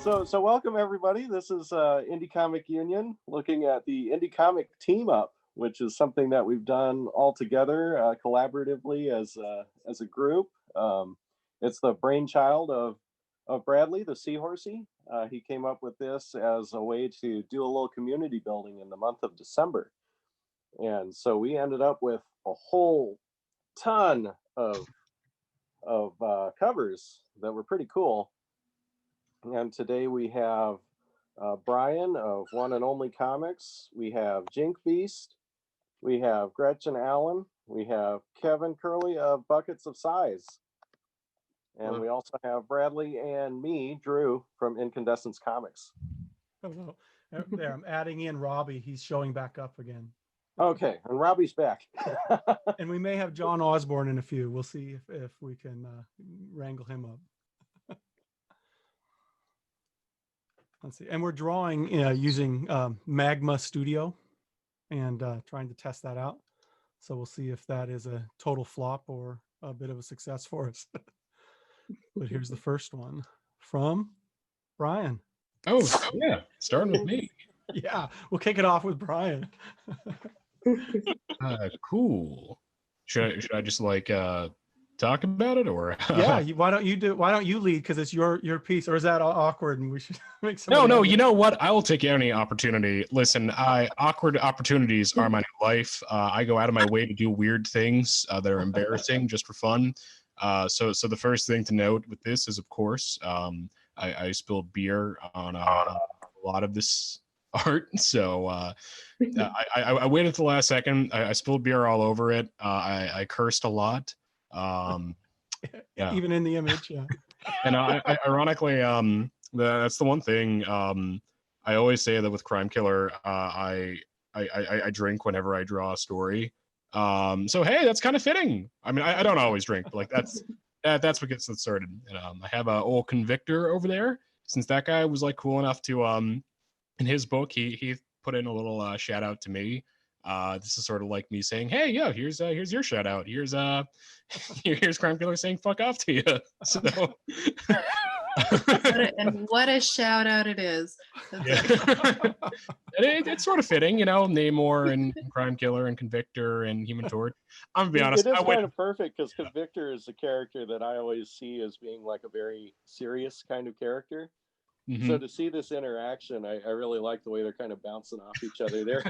So welcome everybody. This is Indie Comic Union looking at the Indie Comic Team Up, which is something that we've done all together collaboratively as a group. It's the brainchild of Bradley, the seahorsey. He came up with this as a way to do a little community building in the month of December. And so we ended up with a whole ton of covers that were pretty cool. And today we have Brian of One and Only Comics. We have Jink Beast. We have Gretchen Allen. We have Kevin Curley of Buckets of Size. And we also have Bradley and me, Drew, from Incandescence Comics. Hello. There, I'm adding in Robbie. He's showing back up again. Okay, and Robbie's back. And we may have John Osborne in a few. We'll see if we can wrangle him up. Let's see. And we're drawing using Magma Studio and trying to test that out. So we'll see if that is a total flop or a bit of a success for us. But here's the first one from Brian. Oh, yeah. Starting with me. Yeah, we'll kick it off with Brian. Cool. Should I just like talk about it, or yeah, why don't you lead, because it's your piece, or is that awkward and we should make some no you know what, I will take any opportunity. Listen, awkward opportunities are my new life. I go out of my way to do weird things that are embarrassing just for fun. So the first thing to note with this is, of course, I spilled beer on a lot of this art. So I waited till the last second. I spilled beer all over it. I cursed a lot. Yeah, even in the image. Yeah. And I ironically, that's the one thing I always say, that with Crime Killer, I drink whenever I draw a story. So hey, that's kind of fitting. I mean, I don't always drink, but like that's what gets it started. And I have a old Convictor over there, since that guy was like cool enough to in his book he put in a little shout out to me. This is sort of like me saying, hey, yo, here's your shout out. Here's Crime Killer saying fuck off to you. So what a shout out it is. Yeah. It's sort of fitting, you know, Namor and Crime Killer and Convictor and Human Torch. I'm gonna be honest, it is kind of perfect, because Convictor is a character that I always see as being like a very serious kind of character. Mm-hmm. So to see this interaction, I really like the way they're kind of bouncing off each other there.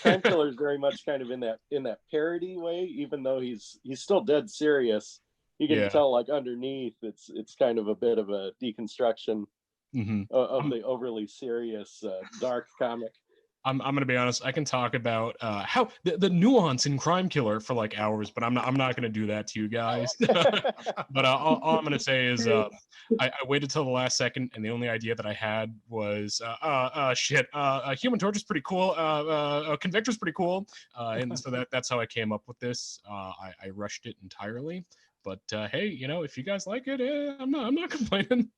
Crime Killer is very much kind of in that parody way, even though he's still dead serious. You can tell, like, underneath it's kind of a bit of a deconstruction of the overly serious dark comic. I'm gonna be honest. I can talk about how the nuance in Crime Killer for like hours, but I'm not gonna do that to you guys. But all I'm gonna say is I waited till the last second, and the only idea that I had was Human Torch is pretty cool. Convictor's pretty cool, and so that's how I came up with this. I rushed it entirely, but hey, you know, if you guys like it, I'm not complaining.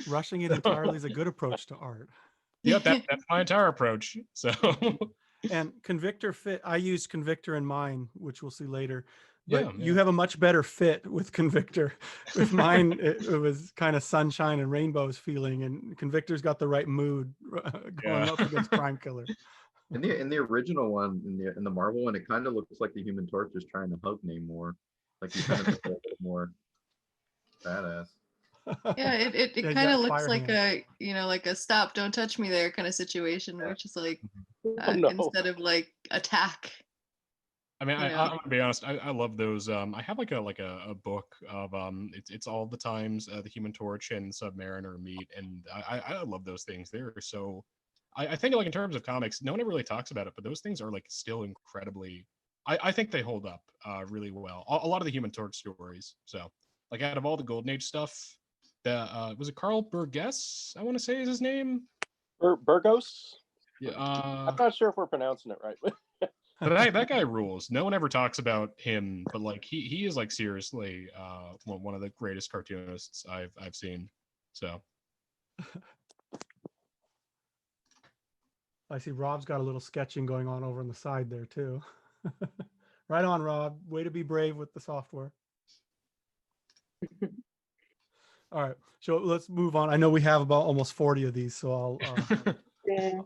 Rushing it entirely is a good approach to art. Yeah, that's my entire approach. So, and Convictor fit. I used Convictor in mine, which we'll see later. But you have a much better fit with Convictor. With mine, it was kind of sunshine and rainbows feeling, and Convictor's got the right mood going up against Crime Killer. In the original one, in the Marvel one, it kind of looks like the Human Torch is trying to hug Namor, like he's kind of a little bit more badass. Yeah, it kind of looks like a, you know, like a stop, don't touch me there kind of situation, which is like instead of like attack. I mean, I'm gonna be honest. I love those. I have like a book of it's all the times the Human Torch and Submariner meet, and I love those things. They're so. I think like in terms of comics, no one ever really talks about it, but those things are like still incredibly. I think they hold up really well. A lot of the Human Torch stories. So like out of all the Golden Age stuff. Was it Carl Burgess? I want to say is his name. Burgos. Yeah, I'm not sure if we're pronouncing it right. But that guy rules. No one ever talks about him, but like he is like seriously one of the greatest cartoonists I've seen. So I see Rob's got a little sketching going on over on the side there too. Right on, Rob. Way to be brave with the software. All right, so let's move on. I know we have about almost 40 of these, so I'll Yeah.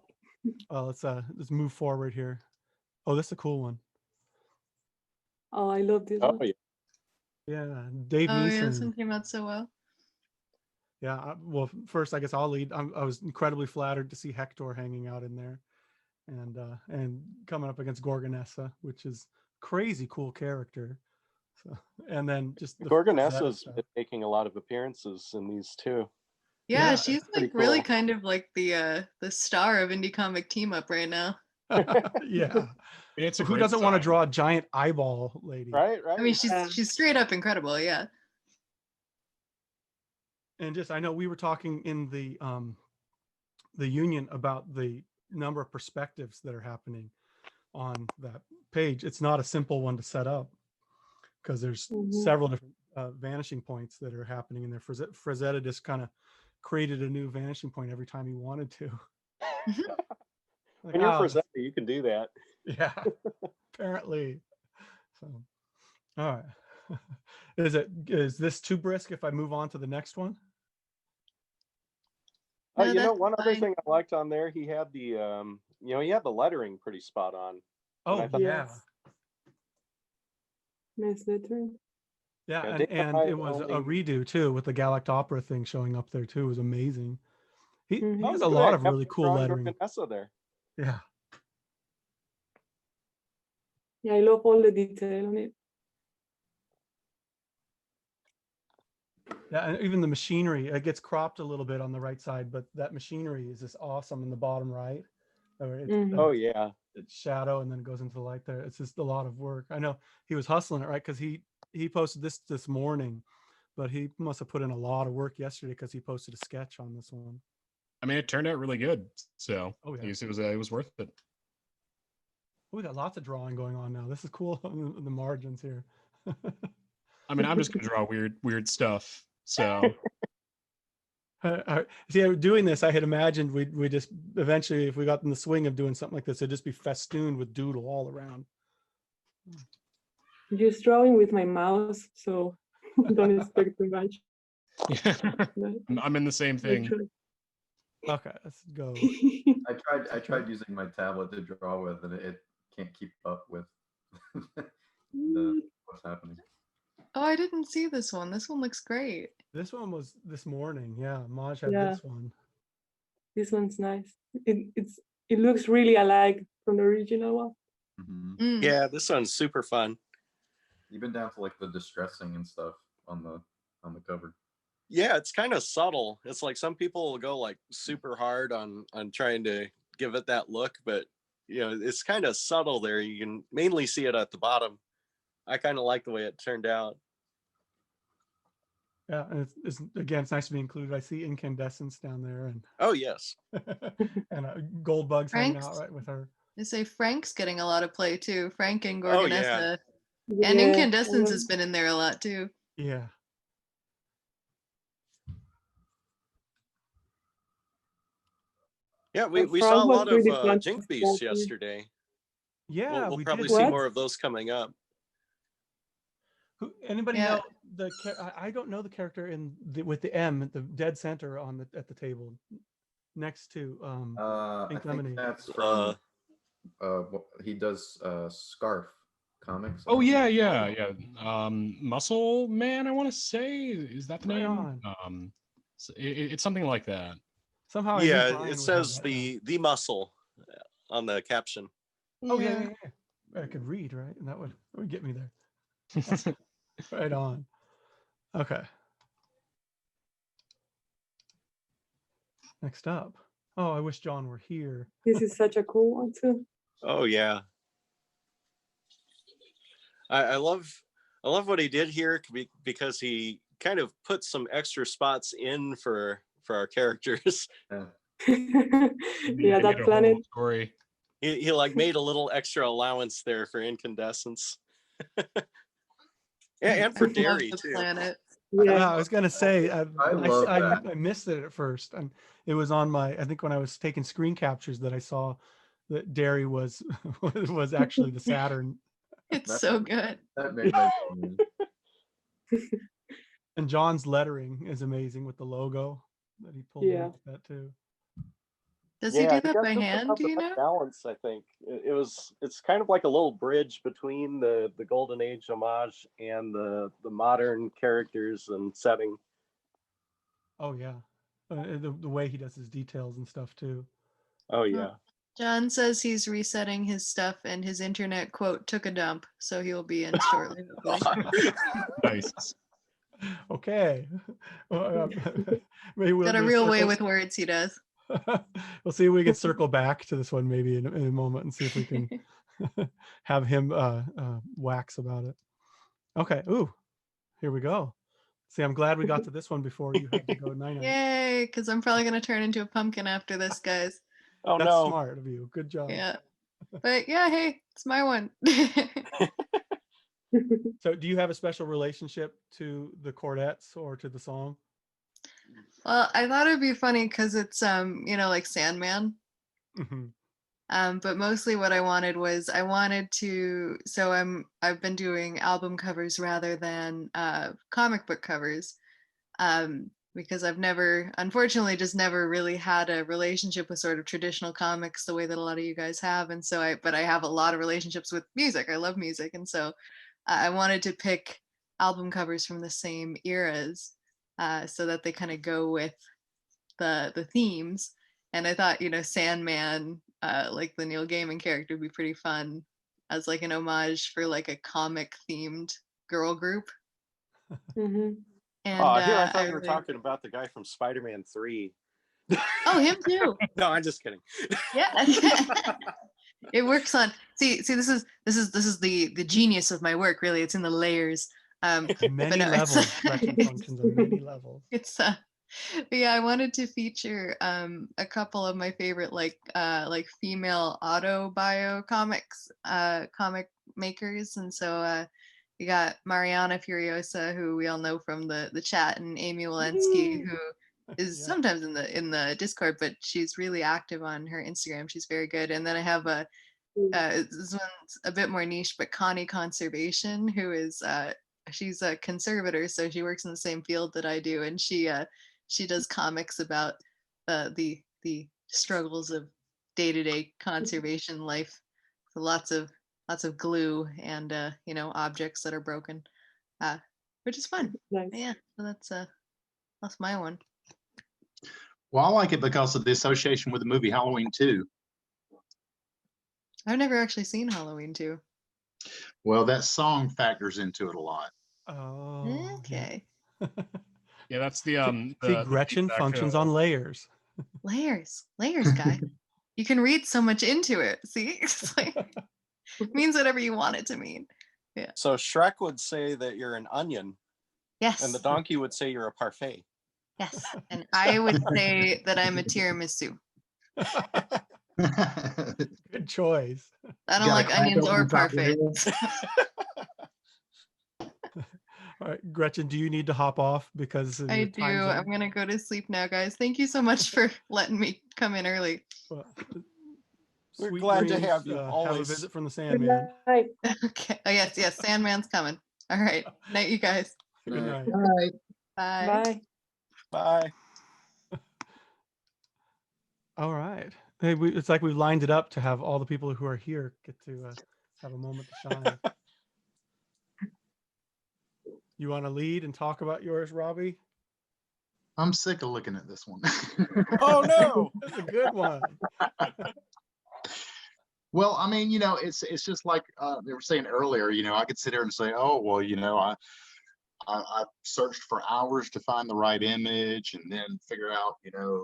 let's move forward here. Oh, this is a cool one. Oh, I love this Oh one. yeah. Yeah, Dave Oh yeah, this Neeson. one came out so well. Yeah, well, first I guess I'll lead. I was incredibly flattered to see Hector hanging out in there, and coming up against Gorgonessa, which is crazy cool character. So, and then just the Gorgonessa's been making a lot of appearances in these too. Yeah, Yeah, she's pretty like really cool. kind of like the star of indie comic team up right now. Yeah, It's a who great doesn't want to sign. draw a giant eyeball lady? Right. I mean, Yeah. she's straight up incredible. Yeah. And just I know we were talking in the union about the number of perspectives that are happening on that page. It's not a simple one to set up because there's several different vanishing points that are happening in there. Frazetta just kind of created a new vanishing point every time he wanted to. Like, When you're Frazetta, you can do that. yeah, apparently. So, all right. Is this too brisk if I move on to the next one? Oh, No, you know, that's one other fine. thing I liked on there, he had the he had the lettering pretty spot on. Oh, I thought- yeah. Yes. Nice lettering. Yeah, Yeah, and, Dave and I it was a only- redo too with the Galactopera thing showing up there too. It was amazing. He Mhm. has Oh, a look at lot that, of really Captain cool Ron lettering. Gorgonessa there. Yeah. Yeah, I love all the detail on it. Yeah, and even the machinery, it gets cropped a little bit on the right side, but that machinery is just awesome in the bottom right. Oh yeah. It's shadow and then it goes into the light there. It's just a lot of work. I know he was hustling it, right? Because he posted this morning, but he must have put in a lot of work yesterday because he posted a sketch on this one. I mean, it turned out really good. So Oh, yeah. it was worth it. Oh, we got lots of drawing going on now. This is cool on the margins here. I mean, I'm just gonna draw weird stuff. So See, doing this, I had imagined we just eventually, if we got in the swing of doing something like this, it'd just be festooned with doodle all around. Just drawing with my mouse, so don't expect too much. yeah, But I'm in the same I thing. try. Okay, let's go. I tried using my tablet to draw with, and it can't keep up with what's happening. Oh, I didn't see this one. This one looks great. This one was this morning. Yeah, Maj had Yeah. this one. This one's nice. It looks really alike from the original one. Mhm. Mm. Yeah, this one's super fun. Even down to like the distressing and stuff on the cover. Yeah, it's kind of subtle. It's like some people will go like super hard on trying to give it that look, but it's kind of subtle there. You can mainly see it at the bottom. I kind of like the way it turned out. Yeah, and it's nice to be included. I see incandescence down there, and Oh yes. and Goldbug's hanging Frank's- out right with her. I say Frank's getting a lot of play too. Frank and Oh, Gorgonessa. yeah. And Yeah, Incandescence I has been in there a lot too. Yeah. Yeah, we Frank saw a was lot of really fun to Jink see, Beasts actually. yesterday. Yeah, We'll we probably did. see What? more of those coming up. Anybody Yeah. know I don't know the character with the M at the dead center at the table next to I Pink think Lemonade. that's from he does Scarf comics. Oh yeah. Muscle Man, I want to say, is that the Right name? on. So it's something like that. Somehow I knew Yeah, Brian it would have says that down. the muscle on the caption. Oh yeah. I could read, right? And that would get me there. Right on. Okay. Next up. Oh, I wish John were here. This is such a cool one too. Oh yeah. I love what he did here because he kind of put some extra spots in for our characters. Yeah. Yeah, They made a that whole planet. story. He like made a little extra allowance there for Incandescence. and for I love Derry the too. planet. Yeah, I was gonna say I love that. I missed it at first, and it was on I think when I was taking screen captures that I saw that Derry was actually the Saturn. It's so good. That made my And John's lettering is amazing with the logo that he pulled in with that too. Does he do that by hand? Do you know? Balance, I think it's kind of like a little bridge between the Golden Age homage and the modern characters and setting. Oh yeah, the way he does his details and stuff too. Oh yeah. John says he's resetting his stuff and his internet quote took a dump, so he'll be in shortly. Nice. Okay. Maybe we'll got a real way with words, he does. We'll see if we can circle back to this one maybe in a moment and see if we can have him wax about it. Okay. Ooh, here we go. See, I'm glad we got to this one before you had to go 9. Yay, because I'm probably going to turn into a pumpkin after this, guys. Oh, that's no. Smart of you. Good job. Yeah. But yeah, hey, it's my one. So do you have a special relationship to the Chordettes or to the song? Well, I thought it'd be funny because it's like Sandman. Mm-hmm. But mostly what I wanted to I've been doing album covers rather than comic book covers. Because I've unfortunately just never really had a relationship with sort of traditional comics the way that a lot of you guys have. And so but I have a lot of relationships with music. I love music. And so I wanted to pick album covers from the same eras so that they kind of go with the themes. And I thought, Sandman, like the Neil Gaiman character, would be pretty fun as like an homage for like a comic themed girl group. Mm-hmm. And I thought you were talking about the guy from Spider-Man 3. Oh, him too. No, I'm just kidding. Yeah. It works on see this is the genius of my work, really. It's in the layers. Many levels, functions on many levels. It's yeah, I wanted to feature a couple of my favorite like female autobio comic makers, and so we got Mariana Furiosa, who we all know from the chat, and Amy Walensky, who is sometimes in the Discord, but she's really active on her Instagram. She's very good. And then I have this one's a bit more niche, but Connie Conservation, who is she's a conservator, so she works in the same field that I do, and she does comics about the struggles of day-to-day conservation life. So lots of glue and objects that are broken, which is fun. Nice. Yeah, so that's my one. Well, I like it because of the association with the movie Halloween 2. I've never actually seen Halloween 2. Well, that song factors into it a lot. Oh. Okay. Yeah, that's the See, Gretchen functions on layers. Layers, guy. You can read so much into it. See, it's like it means whatever you want it to mean. Yeah. So Shrek would say that you're an onion. Yes. And the donkey would say you're a parfait. Yes. And I would say that I'm a tiramisu. Good choice. I don't like onions or parfaits. All right, Gretchen, do you need to hop off because I do. I'm gonna go to sleep now, guys. Thank you so much for letting me come in early. Well, we're glad to have you. Always. Have a visit from the Sandman. Okay. Oh yes, Sandman's coming. All right. Night, you guys. Good night. All right. Bye. Bye. All right. Hey, it's like we've lined it up to have all the people who are here get to have a moment to shine. You want to lead and talk about yours, Robbie? I'm sick of looking at this one. Oh no, that's a good one. Well, I mean, it's just like they were saying earlier. I could sit here and say, oh, well, I searched for hours to find the right image and then figure out,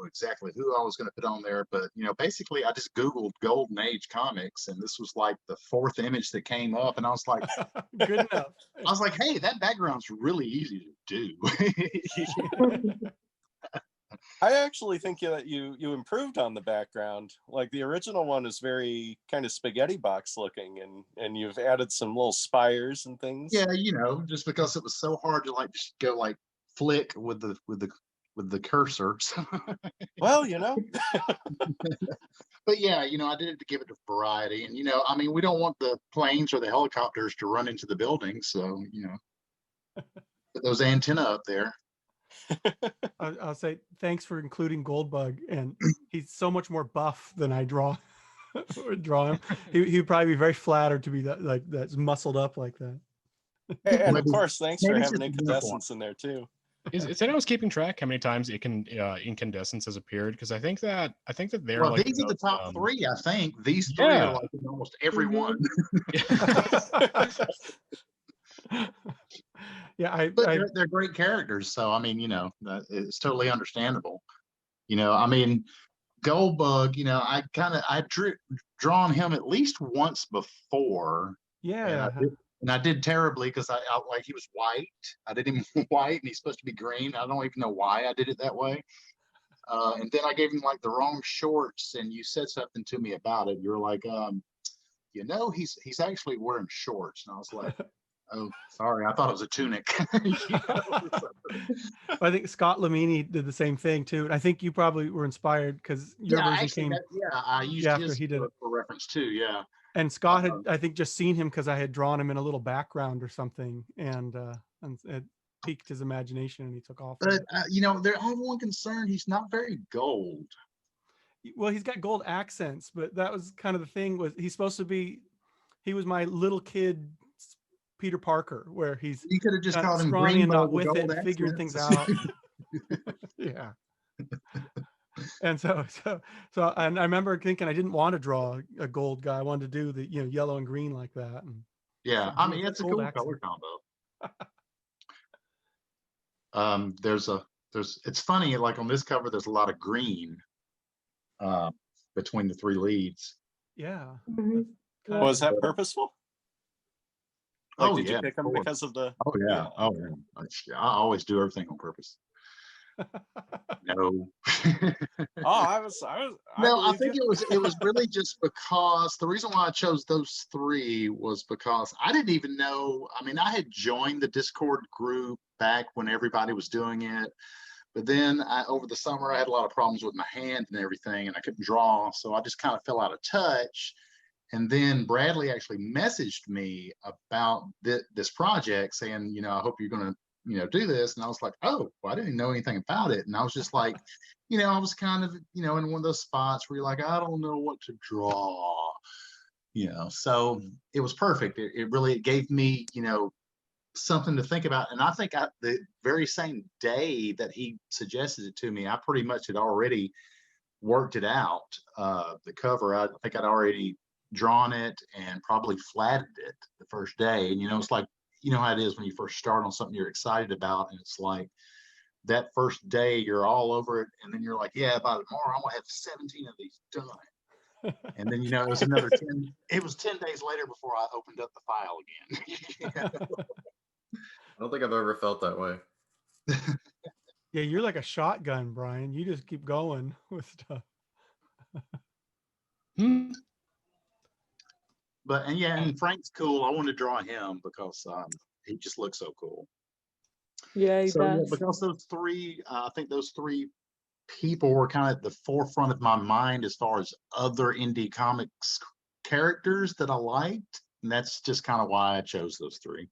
exactly who I was going to put on there. But, basically I just Googled Golden Age comics and this was like the 4th image that came up. And I was like, good enough. I was like, hey, that background's really easy to do. I actually think that you improved on the background. Like the original one is very kind of spaghetti box looking, and you've added some little spires and things. Yeah, just because it was so hard to just go flick with the cursor. Well, But yeah, I did it to give it a variety, and I mean, we don't want the planes or the helicopters to run into the building, so Put those antenna up there. I'll say thanks for including Goldbug, and he's so much more buff than I draw him. He'd probably be very flattered to be that's muscled up like that. And Maybe- of course, thanks for maybe it's having just a uniform. incandescence in there too. Is anyone keeping track how many times incandescence has appeared? Because I think that they're Well, like these are the top three, I think. These three Yeah. are like in almost every one. Yeah, But they're great characters, so I mean, it's totally understandable. I mean, Goldbug, I've drawn him at least once before. yeah. And I did terribly because I like he was white. I did him white, and he's supposed to be green. I don't even know why I did it that way. And then I gave him like the wrong shorts, and you said something to me about it. You were like, he's actually wearing shorts, and I was like, oh, sorry, I thought it was a tunic. I think Scott Lamini did the same thing too. And I think you probably were inspired because your version came. I used after his he did it. for reference too. Yeah. And Scott had, I think, just seen him because I had drawn him in a little background or something, and it piqued his imagination, and he took off. But I have one concern: he's not very gold. Well, he's got gold accents, but that was kind of the thing. Was he's supposed to be? He was my little kid Peter Parker, where you could have just called him scrawny and not Green with Bug it, figuring things out. Yeah. And so and I remember thinking I didn't want to draw a gold guy. I wanted to do the yellow and green like that. And yeah, I mean it's a cool color combo. It's funny, like on this cover, there's a lot of green between the three leads. Yeah. Was that purposeful? Like, did you pick them course. because of the? Oh yeah. Oh yeah. I always do everything on purpose. No. I think it was really just because the reason why I chose those three was because I didn't even know. I mean, I had joined the Discord group back when everybody was doing it, but then over the summer I had a lot of problems with my hand and everything, and I couldn't draw, so I just kind of fell out of touch. And then Bradley actually messaged me about this project saying, I hope you're going to do this. And I was like, oh, well, I didn't know anything about it. And I was just like, I was kind of, in one of those spots where you're like, I don't know what to draw, so it was perfect. It really gave me, something to think about. And I think the very same day that he suggested it to me, I pretty much had already worked it out. The cover, I think I'd already drawn it and probably flattened it the first day. And, it's like, how it is when you first start on something you're excited about, and it's like that first day you're all over it, and then you're like, yeah, by tomorrow I'm gonna have 17 of these done. And then it was another 10. It was 10 days later before I opened up the file again. I don't think I've ever felt that way. Yeah, you're like a shotgun, Brian. You just keep going with stuff. But and Frank's cool. I want to draw him because he just looks so cool. Yeah, he does. Because those three, I think those three people were kind of at the forefront of my mind as far as other indie comics characters that I liked, and that's just kind of why I chose those three.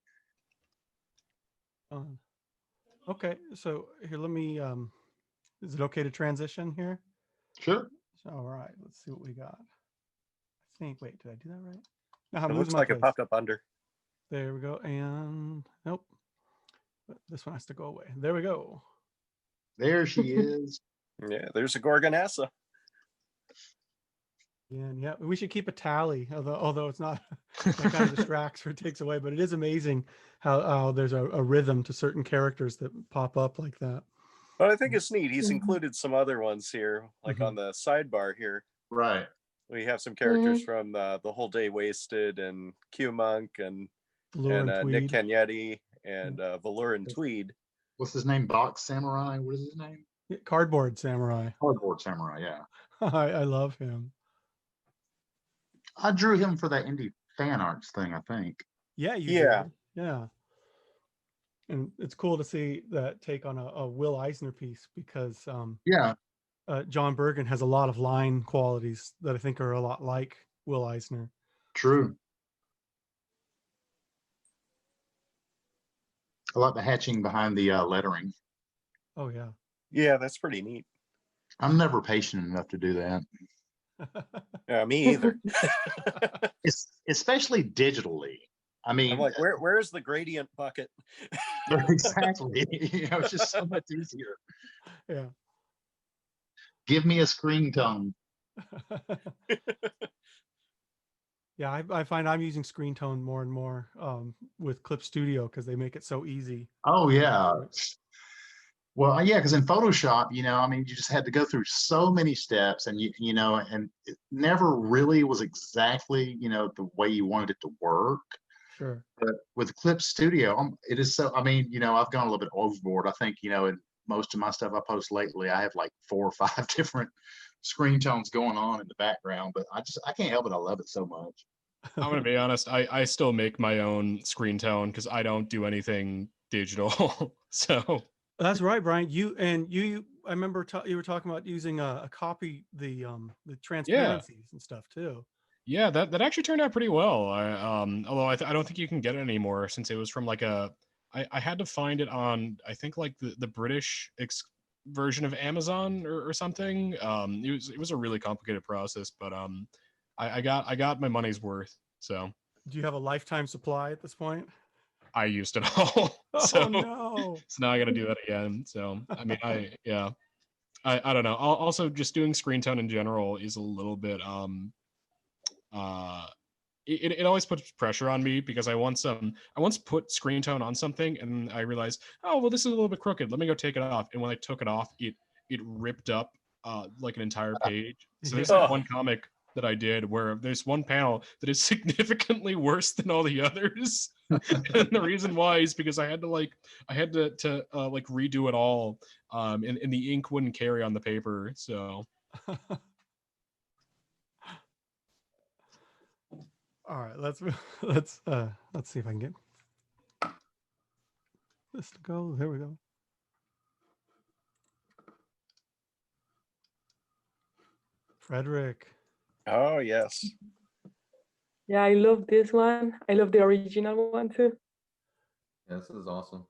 Okay, so here, let me. Is it okay to transition here? Sure. All right, let's see what we got. I think. Wait, did I do that right? It looks like it popped up under. There we go. And nope. But this one has to go away. There we go. There she is. Yeah, there's a Gorgonassa. And yeah, we should keep a tally, although it's not, it kind of distracts or takes away, but it is amazing how there's a rhythm to certain characters that pop up like that. But I think it's neat. He's included some other ones here, like on the sidebar here. Right. We have some characters from the Whole Day Wasted and Q Monk and Nick Cagnetti and Velour and Tweed. What's his name? Box Samurai? What is his name? Cardboard Samurai. Cardboard Samurai, yeah. I love him. I drew him for that indie fan arts thing, I think. Yeah, yeah. And it's cool to see that take on a Will Eisner piece because John Bergen has a lot of line qualities that I think are a lot like Will Eisner. True. I like the hatching behind the lettering. Oh yeah. Yeah, that's pretty neat. I'm never patient enough to do that. Yeah, me either. Especially digitally. I mean, I'm like, where's the gradient bucket? exactly. It's just so much easier. Yeah. Give me a screen tone. Yeah, I find I'm using screen tone more and more with Clip Studio because they make it so easy. Oh yeah. Well, yeah, because in Photoshop, I mean, you just had to go through so many steps, and and it never really was exactly, the way you wanted it to work. Sure. But with Clip Studio, it is so. I mean, I've gone a little bit overboard. I think, in most of my stuff I post lately, I have like 4 or 5 different screen tones going on in the background, but I can't help it. I love it so much. I'm gonna be honest. I still make my own screen tone because I don't do anything digital. So that's right, Brian. I remember you were talking about using a copy the transparencies and stuff too. Yeah, that actually turned out pretty well. Although I don't think you can get it anymore since it was from like I had to find it on, I think, like the British version of Amazon or something. It was a really complicated process, but I got my money's worth. So do you have a lifetime supply at this point? I used it all. Oh no. So now I got to do that again. So I mean, I don't know. Also, just doing screen tone in general is a little bit it always puts pressure on me because I once put screen tone on something and I realized, oh well, this is a little bit crooked, let me go take it off. And when I took it off, it ripped up like an an entire page. So there's like one comic that I did where there's one panel that is significantly worse than all the others. And the reason why is because I had to redo it all, and the ink wouldn't carry on the paper. So all right, let's see if I can get this to go. There we go. Frederick. Oh yes. Yeah, I love this one. I love the original one too. Yeah, this is awesome.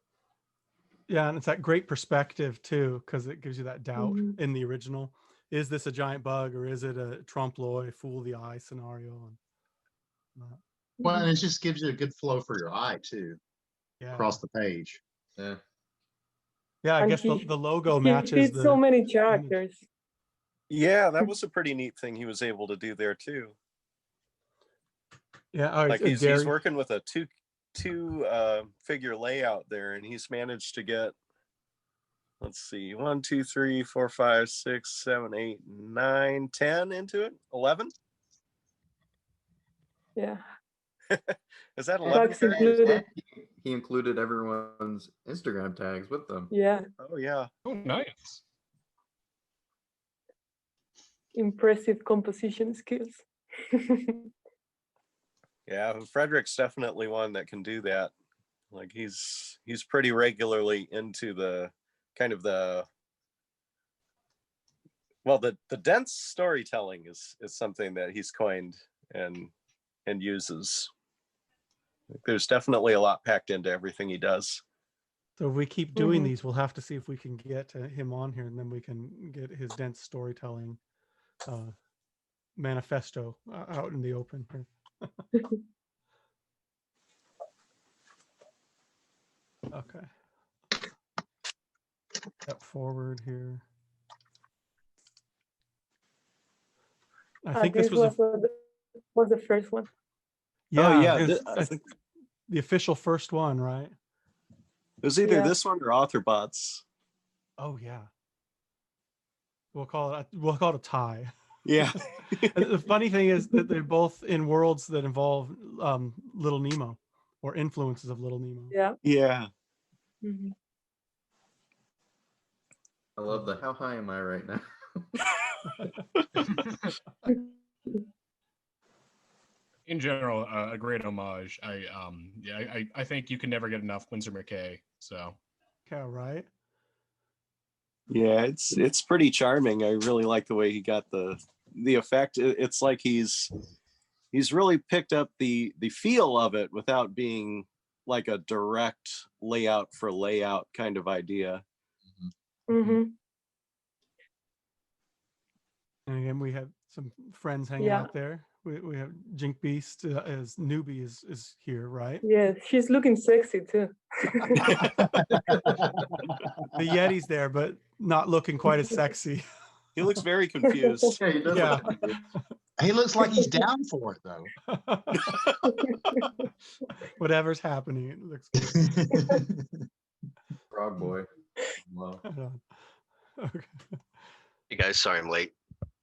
Yeah, and it's that great perspective too, because it gives you that doubt in the original. Is this a giant bug or is it a trompe l'oeil, fool the eye scenario? Well, and it just gives you a good flow for your eye too. Yeah. Across the page. Yeah. Yeah, I guess the logo matches the so many characters. Yeah, that was a pretty neat thing he was able to do there too. Yeah, like he's working with a two figure layout there, and he's managed to get, let's see, 1 2 3 4 5 6 7 8 9 10 into it. 11. Yeah. Is that 11? He included everyone's Instagram tags with them. Yeah. Oh yeah. Oh nice. Impressive composition skills. Yeah, Frederick's definitely one that can do that. Like he's pretty regularly into the kind of the dense storytelling is something that he's coined and uses. There's definitely a lot packed into everything he does. So if we keep doing these, we'll have to see if we can get him on here, and then we can get his dense storytelling manifesto out in the open here. Okay. Step forward here. I think this was the first one. Yeah, oh, yeah. I think the official first one, right? It was either this one or AuthorBots. Oh yeah. We'll call it a tie. Yeah. The funny thing is that they're both in worlds that involve Little Nemo or influences of Little Nemo. Yeah. Yeah. Mm-hmm. I love the how high am I right now? In general, a great homage. I think you can never get enough Winsor McKay. So. Yeah. Right. Yeah, it's pretty charming. I really like the way he got the effect. It's like he's really picked up the feel of it without being like a direct layout for layout kind of idea. Mm-hmm. And again, we have some friends hanging out there. We have Jink Beast as newbie is here, right? Yeah, she's looking sexy too. The Yeti's there, but not looking quite as sexy. He looks very confused. Yeah, he does Yeah. look confused. He looks like he's down for it though. Whatever's happening, it looks good. Frog boy. Wow. Okay. Hey guys, sorry I'm late.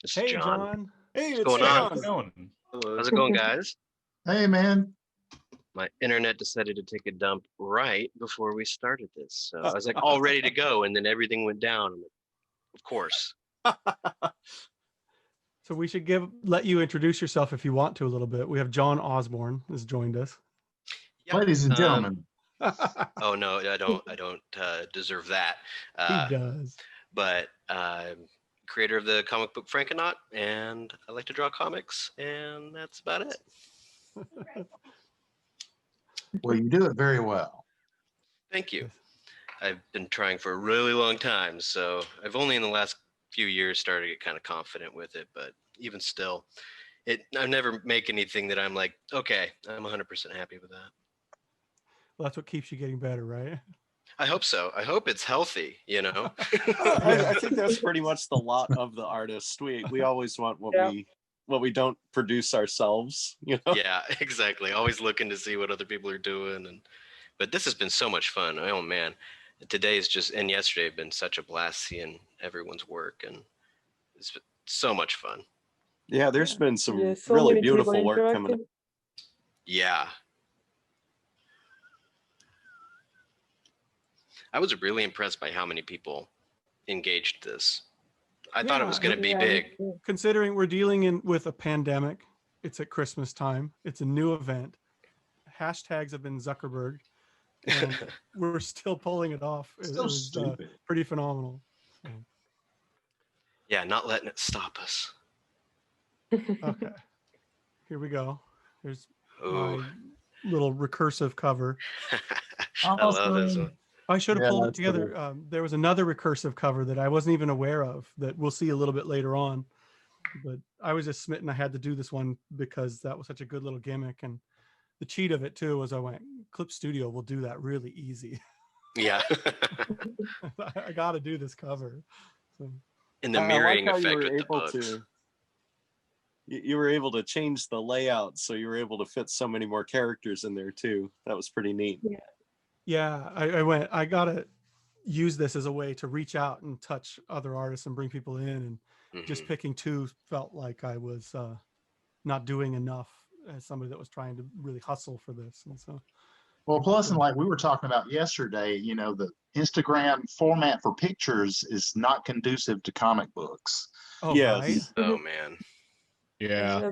This is Hey, John. John. Hey, What's it's going on? John. Hello. How's it going, guys? Hey man. My internet decided to take a dump right before we started this. So I was like all ready to go, and then everything went down. I'm like, of course. So we should let you introduce yourself if you want to a little bit. We have John Osborne has joined us. Yep. Ladies and gentlemen. Oh no, I don't deserve that. He does. But creator of the comic book Frankenaut, and I like to draw comics, and that's about it. Well, you do it very well. Thank you. I've been trying for a really long time, so I've only in the last few years started to get kind of confident with it, but even still, I never make anything that I'm like, okay, I'm 100% happy with that. Well, that's what keeps you getting better, right? I hope so. I hope it's healthy, you know? I think that's pretty much the lot of the artist. We always want what we don't produce ourselves, you know? Yeah, exactly. Always looking to see what other people are doing. But this has been so much fun. Oh man. Today's and yesterday have been such a blast seeing everyone's work, and it's been so much fun. Yeah, there's been some so really many people beautiful work coming up. interacting. Yeah. I was really impressed by how many people engaged this. I thought it was going to be big. Considering we're dealing with a pandemic, it's at Christmas time, it's a new event. Hashtags have been Zuckerberg, and we're still pulling it off. It So was stupid. pretty phenomenal. Yeah, not letting it stop us. Okay, here we go. Here's Ooh. my little recursive cover. I love this one. I should have pulled it that's together. There was another recursive cover that I wasn't even aware of that we'll see a little bit later on. But I was just smitten. I had to do this one because that was such a good little gimmick. And the cheat of it too was I went, Clip Studio will do that really easy. Yeah. I got to do this cover. So. And the mirroring I like how effect you were with the able books. You were able to change the layout, so you were able to fit so many more characters in there too. That was pretty neat. Yeah, I got to use this as a way to reach out and touch other artists and bring people in. And just picking two felt like I was not doing enough as somebody that was trying to really hustle for this. And so, Well, plus, and like we were talking about yesterday, you know, the Instagram format for pictures is not conducive to comic books. oh, Yes. right? Oh man. Yeah.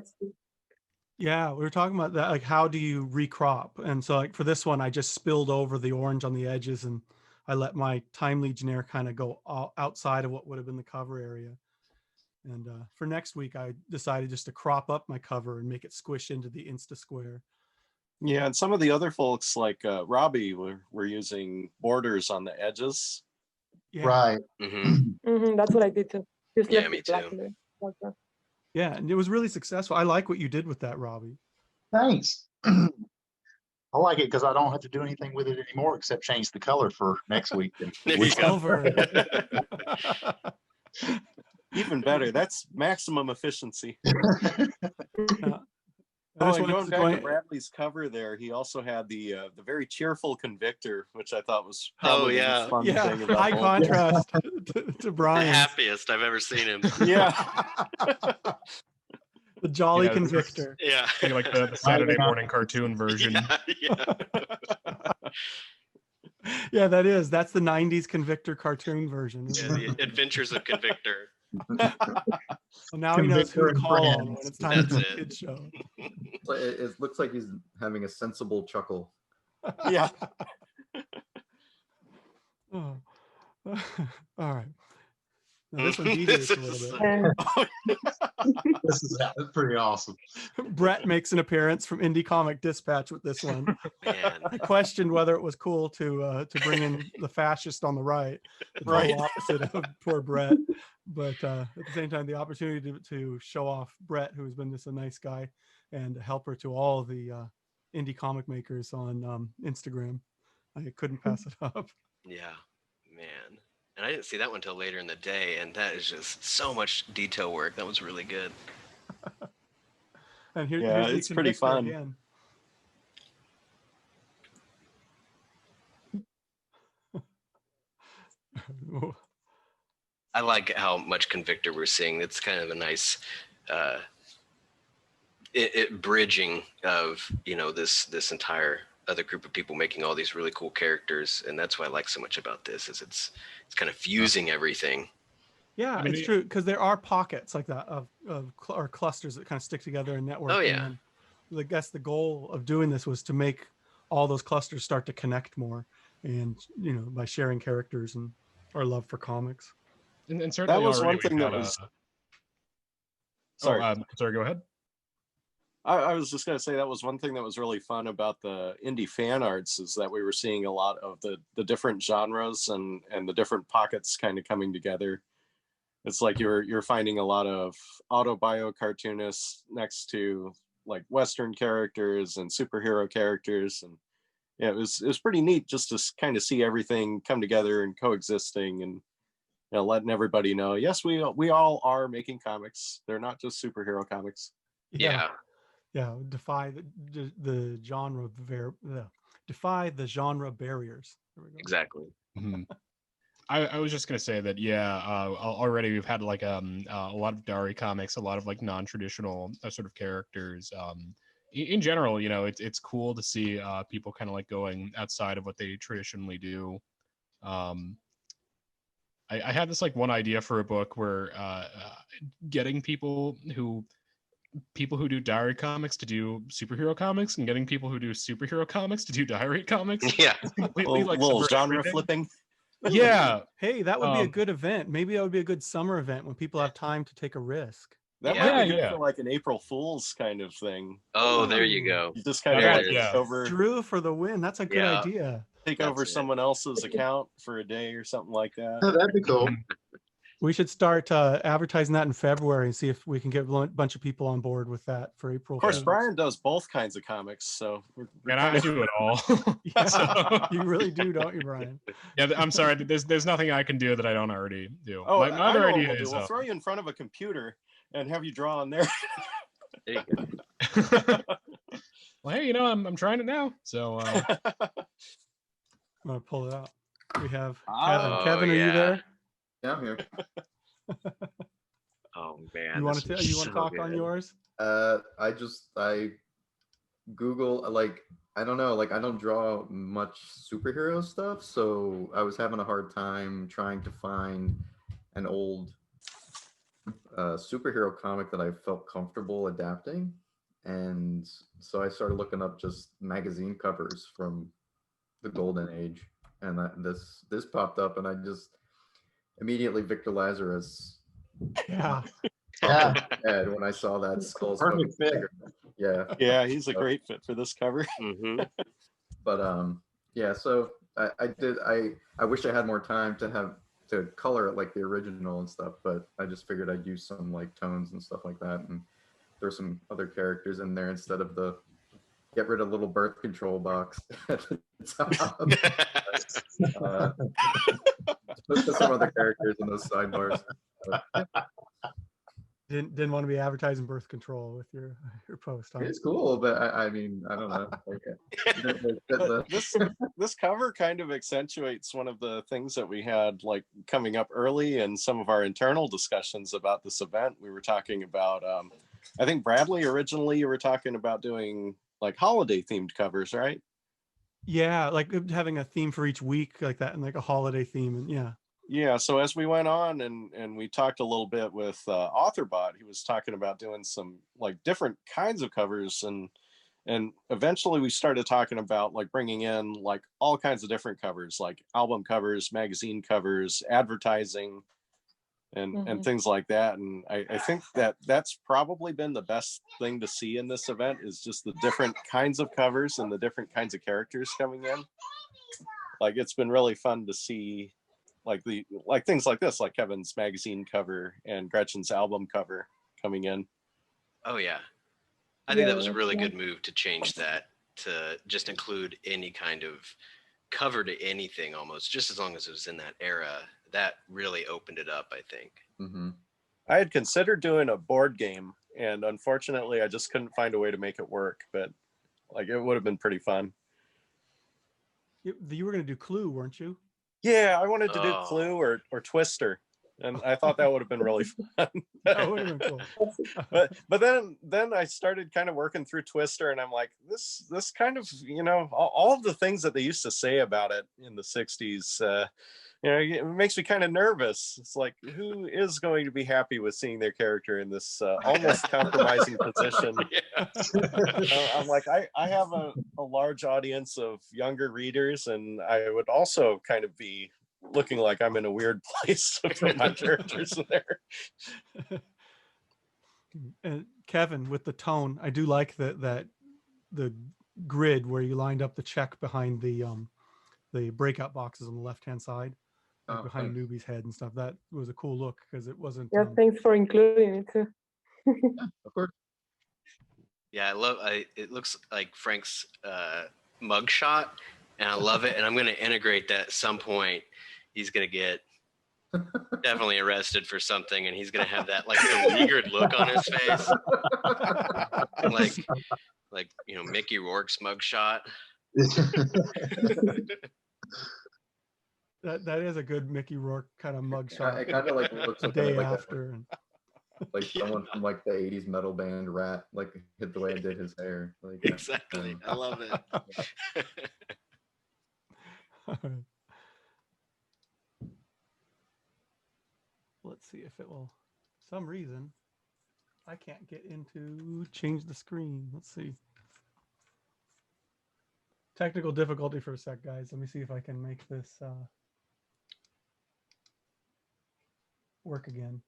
Yeah, we were talking about that. Like, how do you recrop? And so, like for this one, I just spilled over the orange on the edges, and I let my Time Legionnaire kind of go outside of what would have been the cover area. And for next week, I decided just to crop up my cover and make it squish into the Insta square. Yeah, and some of the other folks like Robbie were using borders on the edges. Yeah. Right. That's what I did too. Just Yeah, left me it black too. there, like that. Yeah, and it was really successful. I like what you did with that, Robbie. Thanks. I like it because I don't have to do anything with it anymore except change the color for next week. There you go. Silver. Even better. That's maximum efficiency. I just and wanted going to back to Bradley's cover there, he also had the very cheerful Convictor, which I thought was probably the most fun yeah, thing about high the whole contrast to The Brian. happiest I've ever seen him. Yeah. The jolly Yeah, Convictor. Yeah. Like the Saturday morning cartoon version. Yeah. Yeah, that's the 90s Convictor cartoon version. Yeah, the Adventures of Convictor. So now he knows who to Convictor and call on Friends. when it's time That's for it. the kids show. It looks like he's having a sensible chuckle. Yeah. Oh. All right. Now, this one deviates a little bit. Yeah. This is pretty awesome. Brett makes an appearance from Indie Comic Dispatch with this one. Man. I questioned whether it was cool to bring in the fascist on the right, the Right. total opposite of poor Brett. But at the same time, the opportunity to show off Brett, who has been just a nice guy and a helper to all the indie comic makers on Instagram, I couldn't pass it up. Yeah, man. And I didn't see that one until later in the day, and that is just so much detail work. That was really good. And Yeah, here's it's the pretty Convictor fun. again. I like how much Convictor we're seeing. It's kind of a nice bridging of, you know, this entire other group of people making all these really cool characters, and that's what I like so much about this, is it's kind of fusing everything. Yeah, I mean, it's true, because there are pockets like that or clusters that kind of stick together and network. Oh, yeah. And I guess the goal of doing this was to make all those clusters start to connect more, and you know, by sharing characters and our love for comics. And certainly That was already one thing we've that had was. a- Sorry. Sorry, go ahead. I was just going to say that was one thing that was really fun about the indie fan arts, is that we were seeing a lot of the different genres and the different pockets kind of coming together. It's like you're finding a lot of autobio cartoonists next to like Western characters and superhero characters, and yeah, it was pretty neat just to kind of see everything come together and coexisting, and you know, letting everybody know, yes, we all are making comics. They're not just superhero comics. Yeah. Yeah, defy the genre defy the genre barriers. There we go. Exactly. Mhm. I was just gonna say that, yeah, already we've had like a lot of Dari comics, a lot of like non-traditional sort of characters. In general, you know, it's cool to see people kind of like going outside of what they traditionally do. I had this like one idea for a book where getting people who do diary comics to do superhero comics, and getting people who do superhero comics to do diary comics. Yeah. Completely like little subvert genre everything. flipping. Yeah. Hey, that would be a Um, good event. Maybe that would be a good summer event when people have time to take a risk. That Yeah. might be good Yeah. for like an April Fool's kind of thing. Oh, there you go. You just kind There of it like is. Yeah. over Drew for the win. That's a good Yeah. idea. take That's over it. someone else's account for a day or something like that. That'd be cool. We should start advertising that in February and see if we can get a bunch of people on board with that for April. Of course, Fools. Brian does both kinds of comics, so we're And I do it all. Yeah, So- you really do, don't you, Brian? Yeah, I'm sorry. There's nothing I can do that I don't already do. Oh, my I other know what idea we'll do. is We'll throw you in front of a computer and have you draw on there. There you go. well, hey, you know, I'm trying it now. So I'm gonna pull it out. We have Kevin. Oh, Kevin, are you yeah. there? Yeah, I'm here. Oh man. You want this to was you want to so talk on good. yours? I Google, like, I don't know, like I don't draw much superhero stuff, so I was having a hard time trying to find an old superhero comic that I felt comfortable adapting. And so I started looking up just magazine covers from the golden age, and this popped up, and I just immediately Victor Lazarus Yeah. Yeah. head when I saw that skull. Perfect fit. Yeah. Yeah, he's a great fit for this cover. Mhm. But yeah, so I wish I had more time to color it like the original and stuff, but I just figured I'd use some like tones and stuff like that, and there's some other characters in there instead of the get rid of little birth control box at the top. Put some other characters in those sidebars. Didn't want to be advertising birth control with your post. Huh? It's cool, but I mean, I don't know. This cover kind of accentuates one of the things that we had like coming up early in some of our internal discussions about this event. We were talking about I think Bradley, originally you were talking about doing like holiday themed covers, right? Yeah, like having a theme for each week like that, and like a holiday theme, and yeah. Yeah, so as we went on and we talked a little bit with AuthorBot, he was talking about doing some like different kinds of covers, and eventually we started talking about like bringing in like all kinds of different covers, like album covers, magazine covers, advertising, and things like that. And I think that's probably been the best thing to see in this event, is just the different kinds of covers and the different kinds of characters coming in. Like, it's been really fun to see like things like this, like Kevin's magazine cover and Gretchen's album cover coming in. Oh yeah, I think that was a really good move to change that to just include any kind of cover to anything, almost, just as long as it was in that era. That really opened it up, I think. I had considered doing a board game, and unfortunately I just couldn't find a way to make it work, but like, it would have been pretty fun. You were going to do Clue, weren't you? Yeah, I wanted to do Clue or Twister, and I thought that would have been really fun. That would have been cool. but then I started kind of working through Twister, and I'm like, this kind of, all of the things that they used to say about it in the 60s, it makes me kind of nervous. It's like, who is going to be happy with seeing their character in this almost compromising position? I'm like, I have a large audience of younger readers, and I would also kind of be looking like I'm in a weird place to put my characters in there. And Kevin, with the tone, I do like that the grid where you lined up the check behind the breakout boxes on the left-hand side, behind Newbie's head and stuff. That was a cool look, because it wasn't. Yeah, thanks for including it too. Of course. Yeah, it looks like Frank's mugshot, and I love it. And I'm going to integrate that at some point. He's going to get definitely arrested for something, and he's going to have that like beleaguered look on his face, like Mickey Rourke's mugshot. That is a good Mickey Rourke kind of mugshot. It kind of like looks the day after. Like someone from like the 80s metal band Rat, like hit the way I did his hair. Like, exactly. I love it. Let's see if it will, for some reason, I can't get into change the screen. Let's see. Technical difficulty for a sec, guys. Let me see if I can make this work again.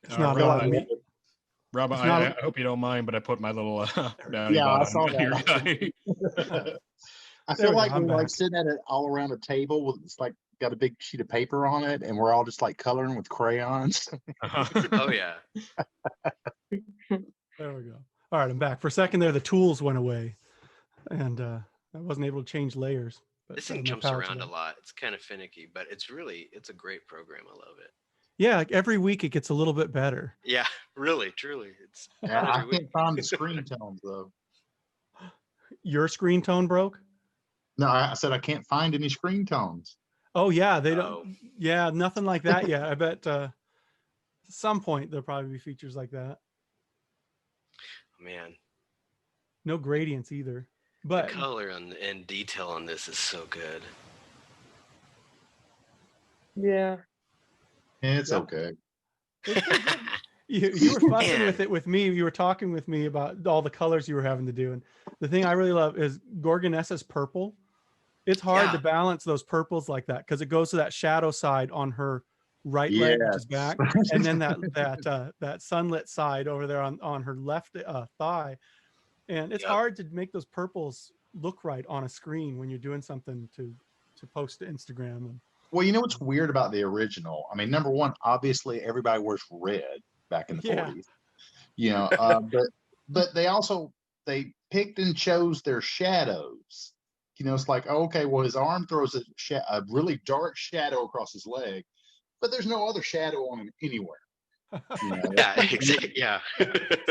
It's not allowing me. Rob, I hope you don't mind, but I put my little Downy I saw on your that. I feel like we're like sitting at it all around a table with, it's like got a big sheet of paper on it, and we're all just like coloring with crayons. Oh yeah. There we go. All right, I'm back. For a second there, the tools went away, and I wasn't able to change layers. But this thing jumps around a lot. It's kind of finicky, but it's a great program. I love it. Yeah, like every week it gets a little bit better. Yeah, really, truly. It's I can't find the screen tones though. Your screen tone broke? No, I said I can't find any screen tones. Oh yeah, they don't. Yeah, nothing like that yet. I bet at some point there'll probably be features like that. Man, no gradients either. But the color and detail on this is so good. Yeah. It's okay. You were fussing with it with me. You were talking with me about all the colors you were having to do. And the thing I really love is Gorgonessa's purple. It's hard to balance those purples like that because it goes to that shadow side on her right leg, which is back, and then that sunlit side over there on her left thigh. And it's hard to make those purples look right on a screen when you're doing something to post to Instagram. Well, you know what's weird about the original? I mean, number one, obviously everybody wears red back in the 40s. You know, but they picked and chose their shadows. You know, it's like, okay, well, his arm throws a really dark shadow across his leg, but there's no other shadow on him anywhere. You know? Yeah.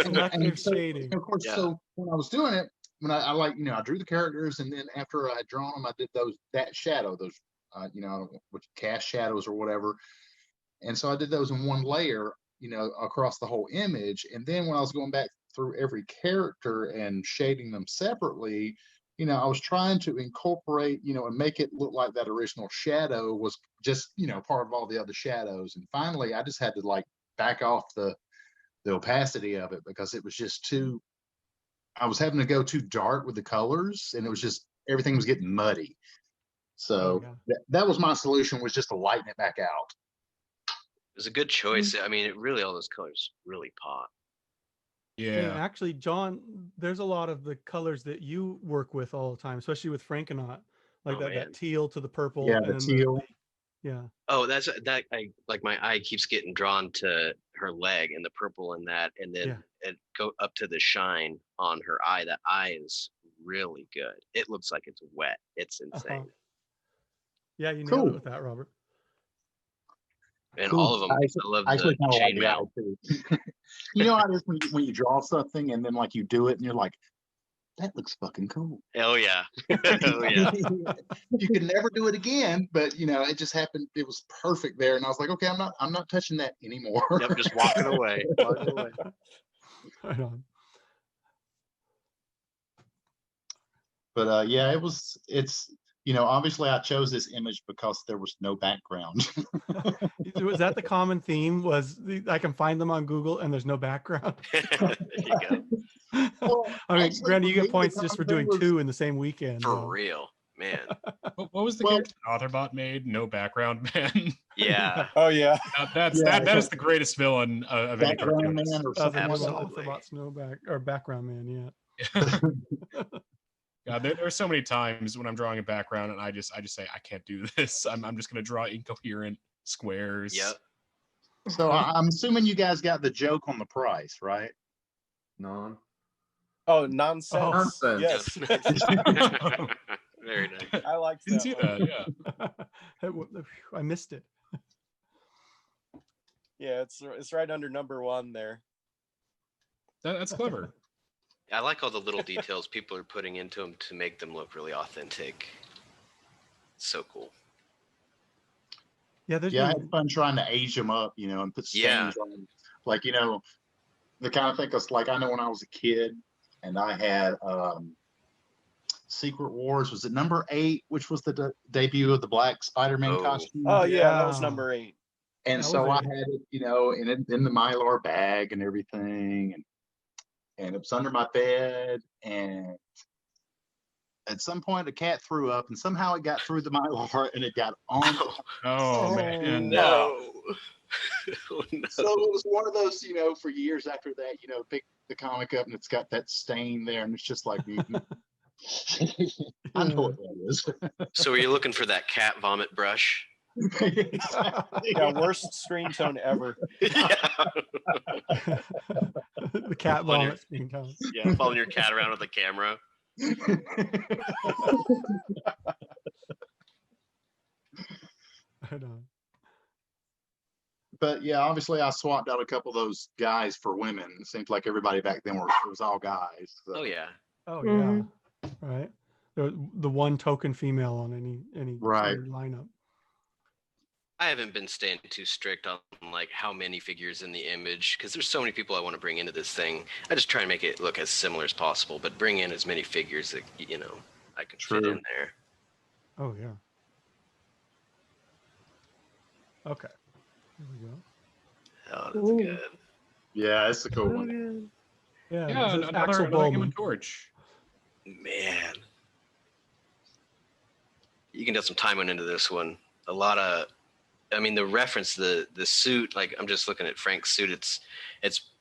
Selective shading. Of course, so when I was doing it, when I drew the characters, and then after I had drawn them, I did that shadow, those which cast shadows or whatever. And so I did those in one layer, across the whole image. And then when I was going back through every character and shading them separately, I was trying to incorporate, and make it look like that original shadow was just, part of all the other shadows. And finally, I just had to back off the opacity of it because it was just too I was having to go too dark with the colors, and it was just everything was getting muddy. So that was my solution, was just to lighten it back out. It was a good choice. I mean, it really, all those colors really pop. Yeah, actually, John, there's a lot of the colors that you work with all the time, especially with Frankenaut, like that teal to the purple. Yeah, the teal. Yeah. Oh, that's that. I like, my eye keeps getting drawn to her leg and the purple in that, and then it go up to the shine on her eye. That eye is really good. It looks like it's wet. It's insane. Yeah, you nailed it with that, Robert. And all of them, I love the chainmail. You know how it is when you draw something and then like you do it and you're like, that looks fucking cool. Oh yeah. Oh yeah. You can never do it again, but you know, it just happened. It was perfect there, and I was like, okay, I'm not touching that anymore. Yep, just walking away. Walking away. Right on. But yeah, it's you know, obviously I chose this image because there was no background. Was that the common theme? Was I can find them on Google and there's no background? There you go. Well, I mean, actually, granted, you for get me, points the just for common doing thing was- 2 in the same weekend. For real, man. What was the character Authorbot made? No background man. Yeah. Oh yeah. That is the greatest villain of any Background cartoon. man or something. Absolutely. Autobot's no background man, yeah. God, there's so many times when I'm drawing a background and I just say I can't do this. I'm just gonna draw incoherent squares. Yep. So I'm assuming you guys got the joke on the price, right? Oh, nonsense. Nonsense. Yes. Very nice. I like Didn't that see one. that. Yeah. I missed it. Yeah, it's right under number 1 there. That's clever. I like all the little details people are putting into them to make them look really authentic. So cool. Yeah, I had fun trying to age them up, you know, and put stains on them. Like, you know, the kind of thing, because like I know when I was a kid and I had Secret Wars, was it number 8, which was the debut of the black Spider-Man costume? Oh yeah, that was number 8. And so I had it, you know, in the Mylar bag and everything, and it was under my bed, and at some point a cat threw up, and somehow it got through the Mylar and it got on. Oh man. No. Oh, no. So it was one of those, you know, for years after that, you know, pick the comic up and it's got that stain there, and it's just like, I know what that is. So were you looking for that cat vomit brush? Yeah, worst screen tone ever. Yeah. The cat vomit screen tone. Yeah, following your cat around with a camera. I know. But yeah, obviously I swapped out a couple of those guys for women. It seems like everybody back then was all guys. So. Oh yeah. Oh yeah. Right. The one token female on any right lineup. I haven't been staying too strict on like how many figures in the image, because there's so many people I want to bring into this thing. I just try and make it look as similar as possible, but bring in as many figures that, you know, I can fit in there. Oh yeah. Okay. There we go. Oh, that's good. Yeah, it's a cool one. Yeah, another Human Torch. Man, you can get some time into this one. A lot of, I mean, the reference, the suit, like I'm just looking at Frank's suit. It's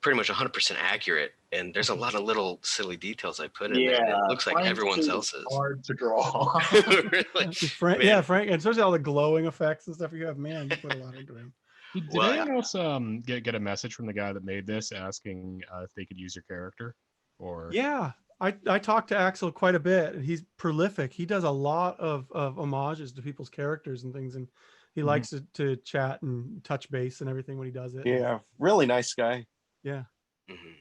pretty much 100% accurate, and there's a lot of little silly details I put in there. It looks like Frank's everyone suit else's. is hard to draw. Really? Frank, and especially all the glowing effects and stuff you have. Man, you put a lot into him. Did anyone else get a message from the guy that made this asking if they could use your character? Or yeah, I talked to Axel quite a bit. He's prolific. He does a lot of homages to people's characters and things, and he likes to chat and touch base and everything when he does it. Yeah, really nice guy. Yeah.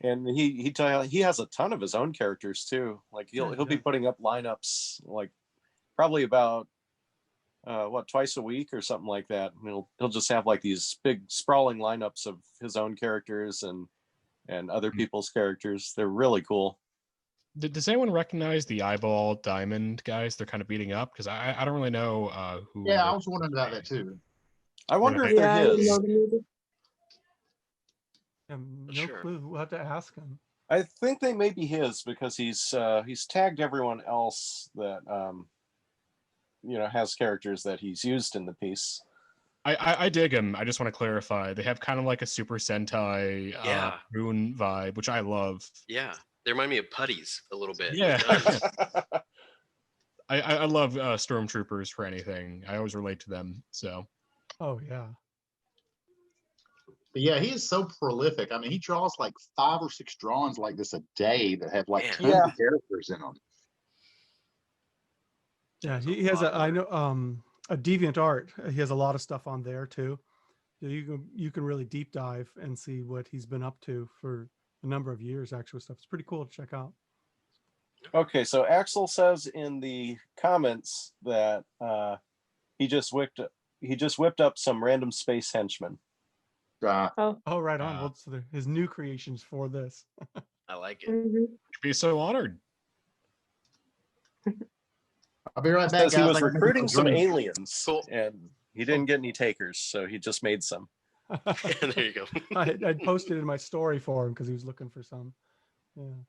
And he has a ton of his own characters too. Like he'll be putting up lineups like probably about twice a week or something like that. And he'll just have like these big sprawling lineups of his own characters and other people's characters. They're really cool. Does anyone recognize the eyeball diamond guys they're kind of beating up? Because I don't really know who. Yeah, I was wondering about that too. I wonder if they're his. No clue. We'll have to ask him. I think they may be his because he's tagged everyone else that has characters that he's used in the piece. I dig him. I just want to clarify. They have kind of like a Super Sentai rune vibe, which I love. Yeah. They remind me of putties a little bit. Yeah. I love stormtroopers for anything. I always relate to them. So. Oh yeah. But yeah, he is so prolific. I mean, he draws like 5 or 6 drawings like this a day that have like tons of characters in them. Yeah, he has a Deviant Art. He has a lot of stuff on there too. You can really deep dive and see what he's been up to for a number of years. Actual stuff. It's pretty cool to check out. Okay, so Axel says in the comments that he just whipped up some random space henchmen. Oh, right on. Well, so his new creations for this. I like it. Should be so honored. I'll be right back. He was recruiting some aliens, and he didn't get any takers, so he just made some. There you go. I posted in my story for him because he was looking for some. Yeah.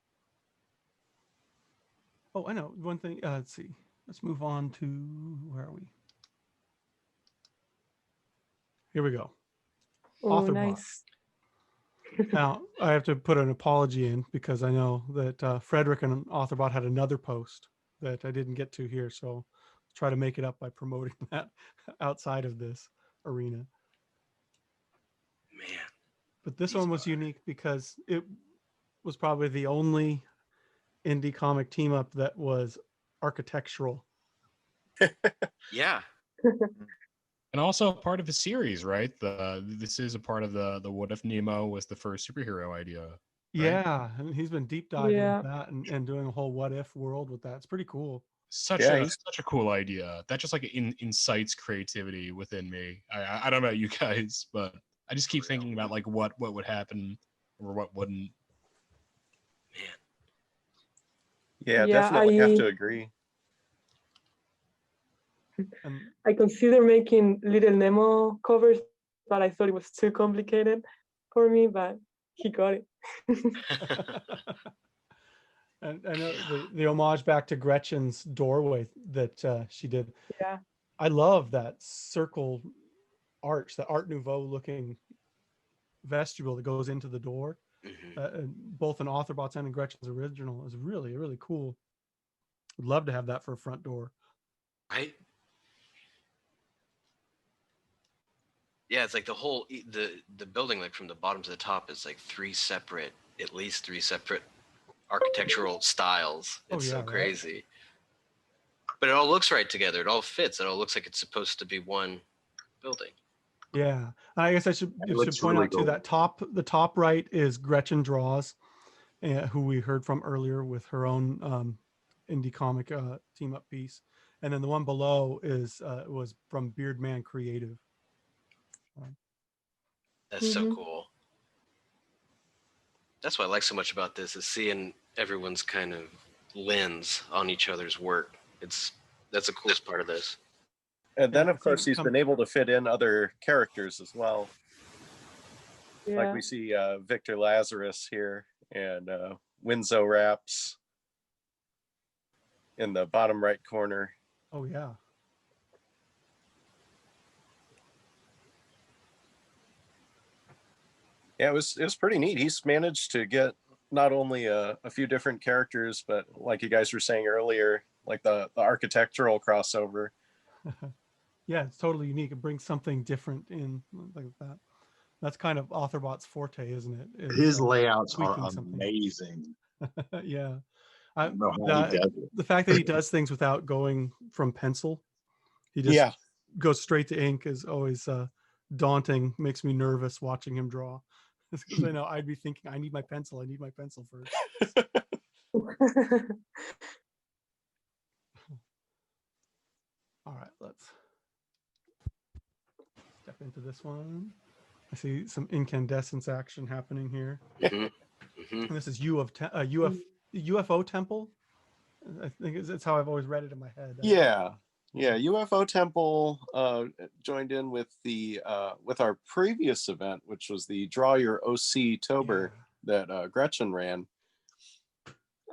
Oh, I know one thing. Let's see. Let's move on to where are we? Here we go. Oh, Authorbot. nice. Now I have to put an apology in because I know that Frederick and Authorbot had another post that I didn't get to here, so I'll try to make it up by promoting that outside of this arena. Man. But this one was unique because it was probably the only indie comic team up that was architectural. Yeah. And also a part of a series, right? This is a part of the What If Nemo was the first superhero idea. Right? Yeah, and he's been deep diving with that and doing a whole what if world with that. It's pretty cool. Such a cool idea. That just like incites creativity within me. I don't know about you guys, but I just keep thinking about like what would happen or what wouldn't. Man. Yeah, definitely have to agree. I consider making Little Nemo covers, but I thought it was too complicated for me, but he got it. And I know the homage back to Gretchen's doorway that she did. Yeah. I love that circle arch, the Art Nouveau looking vestibule that goes into the door. Both in Authorbot's and in Gretchen's original is really, really cool. Would love to have that for a front door. Yeah, it's like the whole the building, like from the bottom to the top, is like at least three separate architectural styles. It's so crazy. Right? But it all looks right together. It all fits. It all looks like it's supposed to be one building. Yeah, I guess I should point out too that the top right is Gretchen Draws, who we heard from earlier with her own indie comic team up piece, and then the one below was from Beardman Creative. That's so cool. That's what I like so much about this, is seeing everyone's kind of lens on each other's work. That's the coolest part of this. And then, of course, he's been able to fit in other characters as well. Yeah. Like we see Victor Lazarus here and Winzo Raps in the bottom right corner. Oh, yeah. Yeah, it was pretty neat. He's managed to get not only a few different characters, but like you guys were saying earlier, like the architectural crossover. Yeah, it's totally unique. It brings something different in like that. That's kind of Authorbot's forte, isn't it? His layouts are amazing. Yeah. The fact that he does things without going from pencil, he just goes straight to ink, is always daunting, makes me nervous watching him draw. Because I know I'd be thinking, I need my pencil first. All right, let's step into this one. I see some incandescence action happening here. And this is UFO Temple. I think it's how I've always read it in my head. Yeah, UFO Temple joined in with the with our previous event, which was the Draw Your OC Tober that Gretchen ran.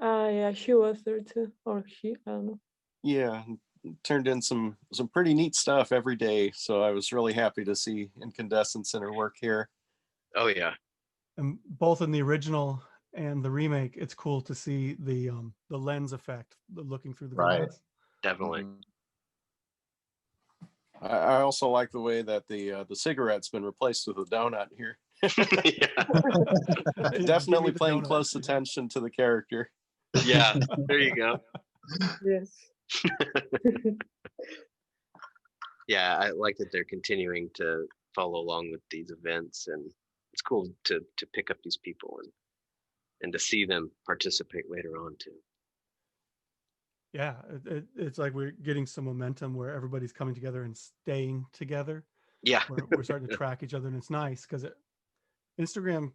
Yeah, she was there too, or he, I don't know. Yeah, turned in some pretty neat stuff every day. So I was really happy to see Incandescence in her work here. Oh yeah. And both in the original and the remake, it's cool to see the lens effect, the looking through the Right. glass. Definitely. I also like the way that the cigarette's been replaced with a donut here. Yeah. Definitely the paying donut. close attention to the character. Yeah. There you go. Yes. Yeah, I like that they're continuing to follow along with these events, and it's cool to pick up these people and to see them participate later on too. Yeah, it's like we're getting some momentum where everybody's coming together and staying together. Yeah. We're starting to track each other, and it's nice because Instagram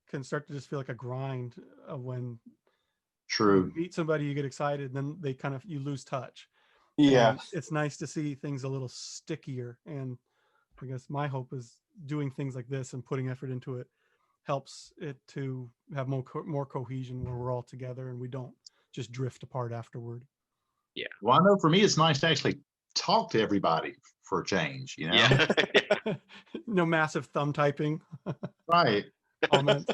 can start to just feel like a grind of when True. you meet somebody, you get excited, and then you lose touch. Yeah. And it's nice to see things a little stickier. And I guess my hope is doing things like this and putting effort into it helps it to have more cohesion where we're all together and we don't just drift apart afterward. Yeah. Well, I know for me, it's nice to actually talk to everybody for a change, you know? Yeah. No massive thumb typing. Right. Comments.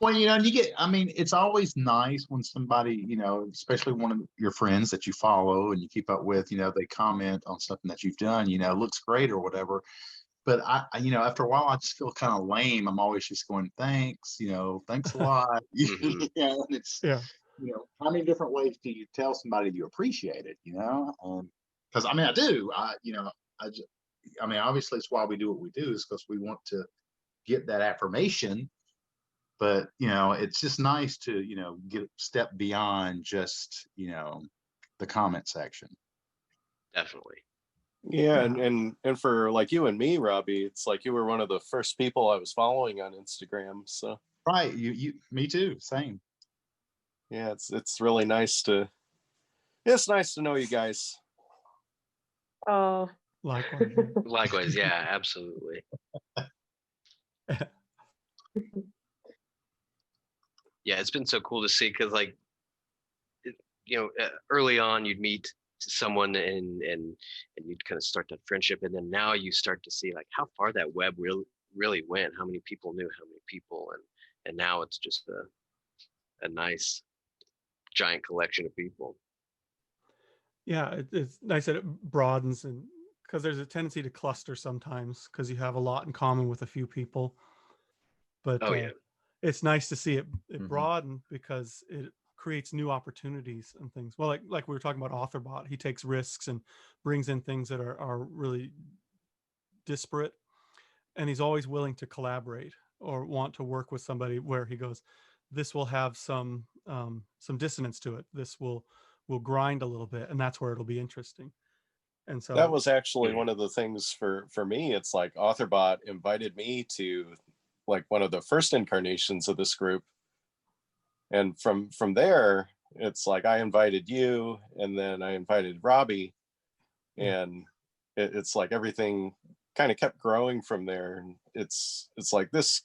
Well, you know, it's always nice when somebody, you know, especially one of your friends that you follow and you keep up with, you know, they comment on something that you've done, you know, looks great or whatever. But you know, after a while, I just feel kind of lame. I'm always just going, thanks, you know, thanks a lot. Mhm. You know, and it's, Yeah. you know, how many different ways do you tell somebody you appreciate it, you know? Because I do. Obviously, it's why we do what we do, is because we want to get that affirmation. But, you know, it's just nice to, you know, get a step beyond just, you know, the comment section. Definitely. Yeah, and for like you and me, Robbie, it's like you were one of the first people I was following on Instagram. So Right. Me too. Same. yeah, it's really nice to know you guys. Likewise. Likewise. Yeah, absolutely. Yeah, it's been so cool to see because, like, you know, early on you'd meet someone and you'd kind of start that friendship, and then now you start to see like how far that web really went, how many people knew how many people, and now it's just a nice giant collection of people. Yeah, it's nice that it broadens, and because there's a tendency to cluster sometimes because you have a lot in common with a few people. But it's nice to see it broaden because it creates new opportunities and things. Well, like we were talking about AuthorBot, he takes risks and brings in things that are really disparate, and he's always willing to collaborate or want to work with somebody where he goes, this will have some dissonance to it. This will grind a little bit, and that's where it'll be interesting. And so that was actually one of the things for me. It's like AuthorBot invited me to like one of the first incarnations of this group, and from there it's like I invited you, and then I invited Robbie, and it's like everything kind of kept growing from there. And it's like this,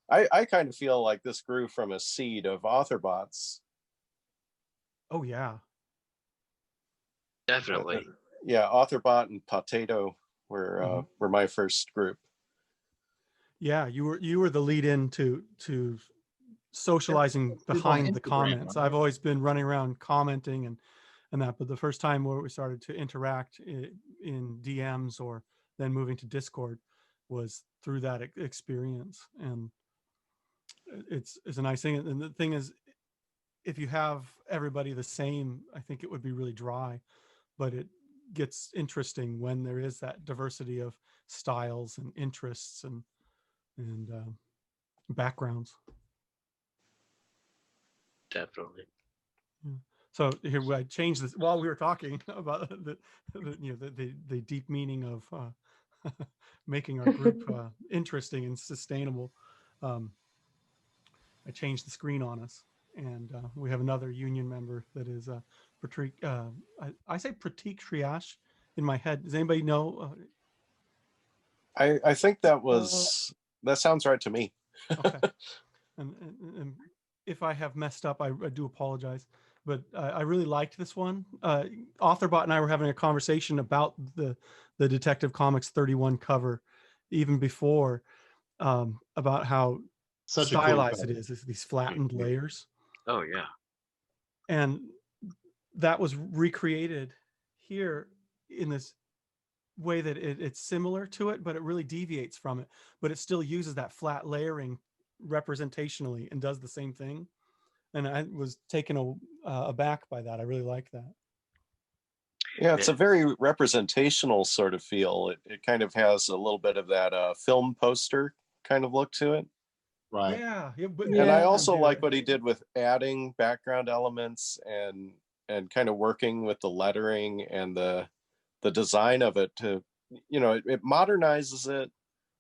I kind of feel like this grew from a seed of AuthorBots. Oh yeah, definitely. Yeah, AuthorBot and Potato were my first group. Yeah, you were the lead in to socializing behind the comments. I've always been running around commenting and that, but the first time where we started to interact in DMs or then moving to Discord was through that experience. And it's a nice thing. And the thing is, if you have everybody the same, I think it would be really dry, but it gets interesting when there is that diversity of styles and interests and backgrounds. Definitely. So here I changed this while we were talking about the deep meaning of making our group interesting and sustainable. I changed the screen on us, and we have another union member that is Pratik. I say Pratik Triash in my head. Does anybody know? I think that sounds right to me. Okay. And if I have messed up, I do apologize. But I really liked this one. Authorbot and I were having a conversation about the Detective Comics 31 cover, even before, about how Such a cool stylized cover. it is. It's these flattened layers, Oh yeah. and that was recreated here in this way that it's similar to it, but it really deviates from it. But it still uses that flat layering representationally and does the same thing. And I was taken aback by that. I really like that. Yeah, it's a very representational sort of feel. It kind of has a little bit of that film poster kind of look to it. Right. Yeah. And I also like what he did with adding background elements and kind of working with the lettering and the design of it to, it modernizes it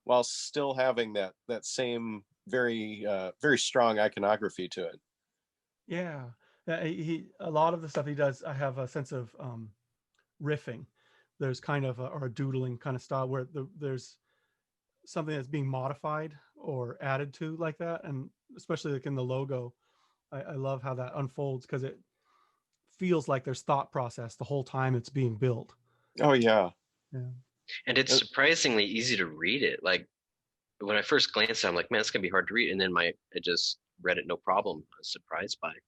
while still having that same very very strong iconography to it. Yeah. A lot of the stuff he does, I have a sense of riffing. There's kind of or a doodling kind of style where there's something that's being modified or added to like that. And especially like in the logo, I love how that unfolds because it feels like there's thought process the whole time it's being built. Oh yeah. Yeah. And it's surprisingly easy to read it. Like when I first glanced at it, I'm like, man, it's gonna be hard to read. And then I just read it no problem. I was surprised by it.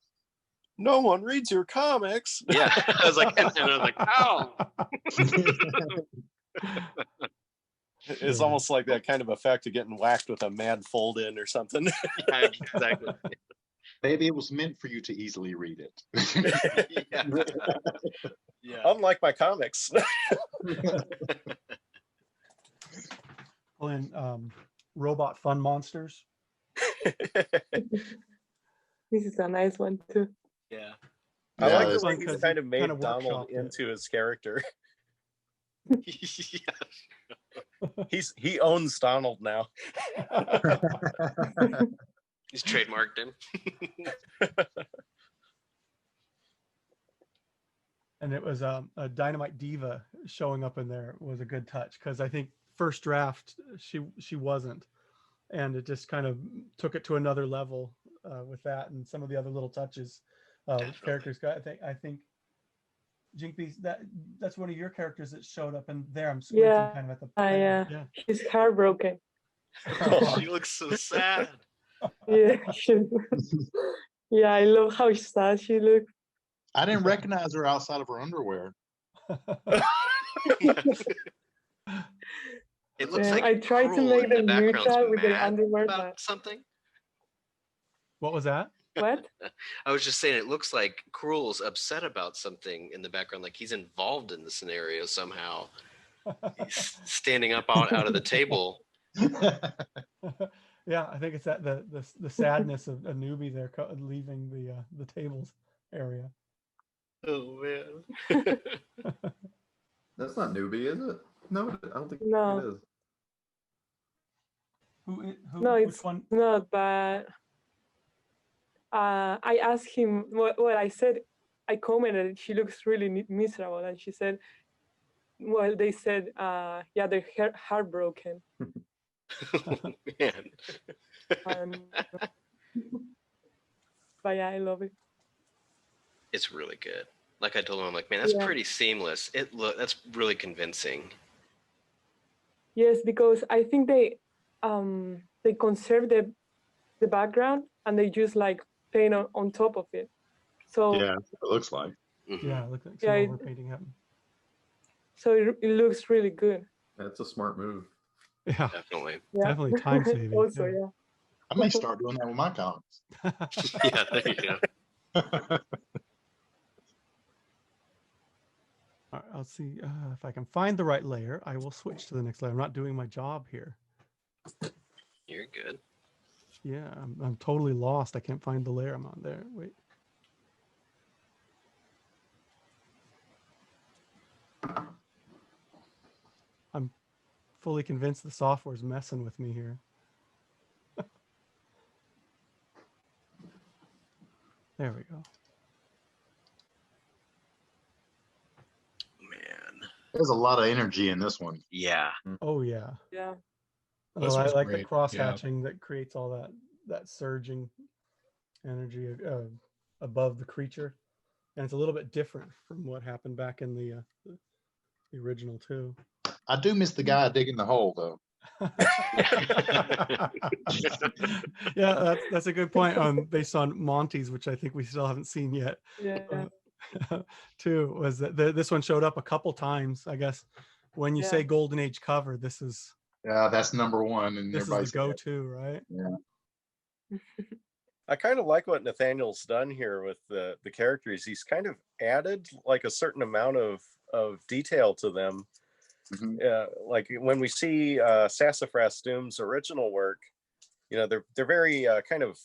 No one reads your comics. Yeah. I was like, oh. It's almost like that kind of effect of getting whacked with a mad fold in or something. Yeah, exactly. Maybe it was meant for you to easily read it. Yeah. Yeah. Unlike my comics. And Robot Fun Monsters. This is a nice one too. Yeah. I like the fun way he's 'cause kind of he made kind of Donald workshopped it. into his character. Yeah. He owns Donald now. He's trademarked him. And it was a Dynamite Diva showing up in there was a good touch because I think first draft she wasn't, and it just kind of took it to another level with that and some of the other little touches characters got. I think Jinpy, that's one of your characters that showed up in there. I'm squinting kind of at the yeah. She's heartbroken. She looks so sad. Yeah, yeah, I love how sad she looks. I didn't recognize her outside of her underwear. It looks like I tried to make them neutral with the underwear, about something. What was that? What? I was just saying, it looks like Cruel's upset about something in the background, like he's involved in the scenario somehow. He's standing up out of the table. Yeah, I think it's that the sadness of a newbie there leaving the tables area. Oh man. That's not newbie, is it? No, I don't think No. it is. Who No, which it's one? not, but I asked him, well, I said, I commented, she looks really miserable. And she said, well, they said, yeah, they're heartbroken. Man. But yeah, I love it. It's really good. Like I told him, I'm like, man, that's pretty seamless. That's really convincing. Yes, because I think they conserve the background and they just like paint on top of it. So yeah, it looks like. Mm-hmm. Yeah, look like some overpainting happened. So it looks really good. That's a smart move. Yeah, Definitely. Yeah. Definitely time saving. Also, yeah. I may start doing that with my comics. Yeah, there you go. All right, I'll see if I can find the right layer. I will switch to the next layer. I'm not doing my job here. You're good. Yeah, I'm totally lost. I can't find the layer I'm on there. Wait. I'm fully convinced the software's messing with me here. There we go. Man. There's a lot of energy in this one. Yeah. Oh yeah. This I one's like the great, cross hatching that creates all that surging energy above the creature, and it's a little bit different from what happened back in the original too. I do miss the guy digging the hole though. Yeah, that's a good point. Based on Monty's, which I think we still haven't seen yet. Yeah. Too was that this one showed up a couple times. I guess when you say Golden Age cover, this is that's number one, and this is the go-to, right? Yeah. I kind of like what Nathaniel's done here with the characters. He's kind of added like a certain amount of detail to them. Like when we see Sassafras Doom's original work, you know, they're very kind of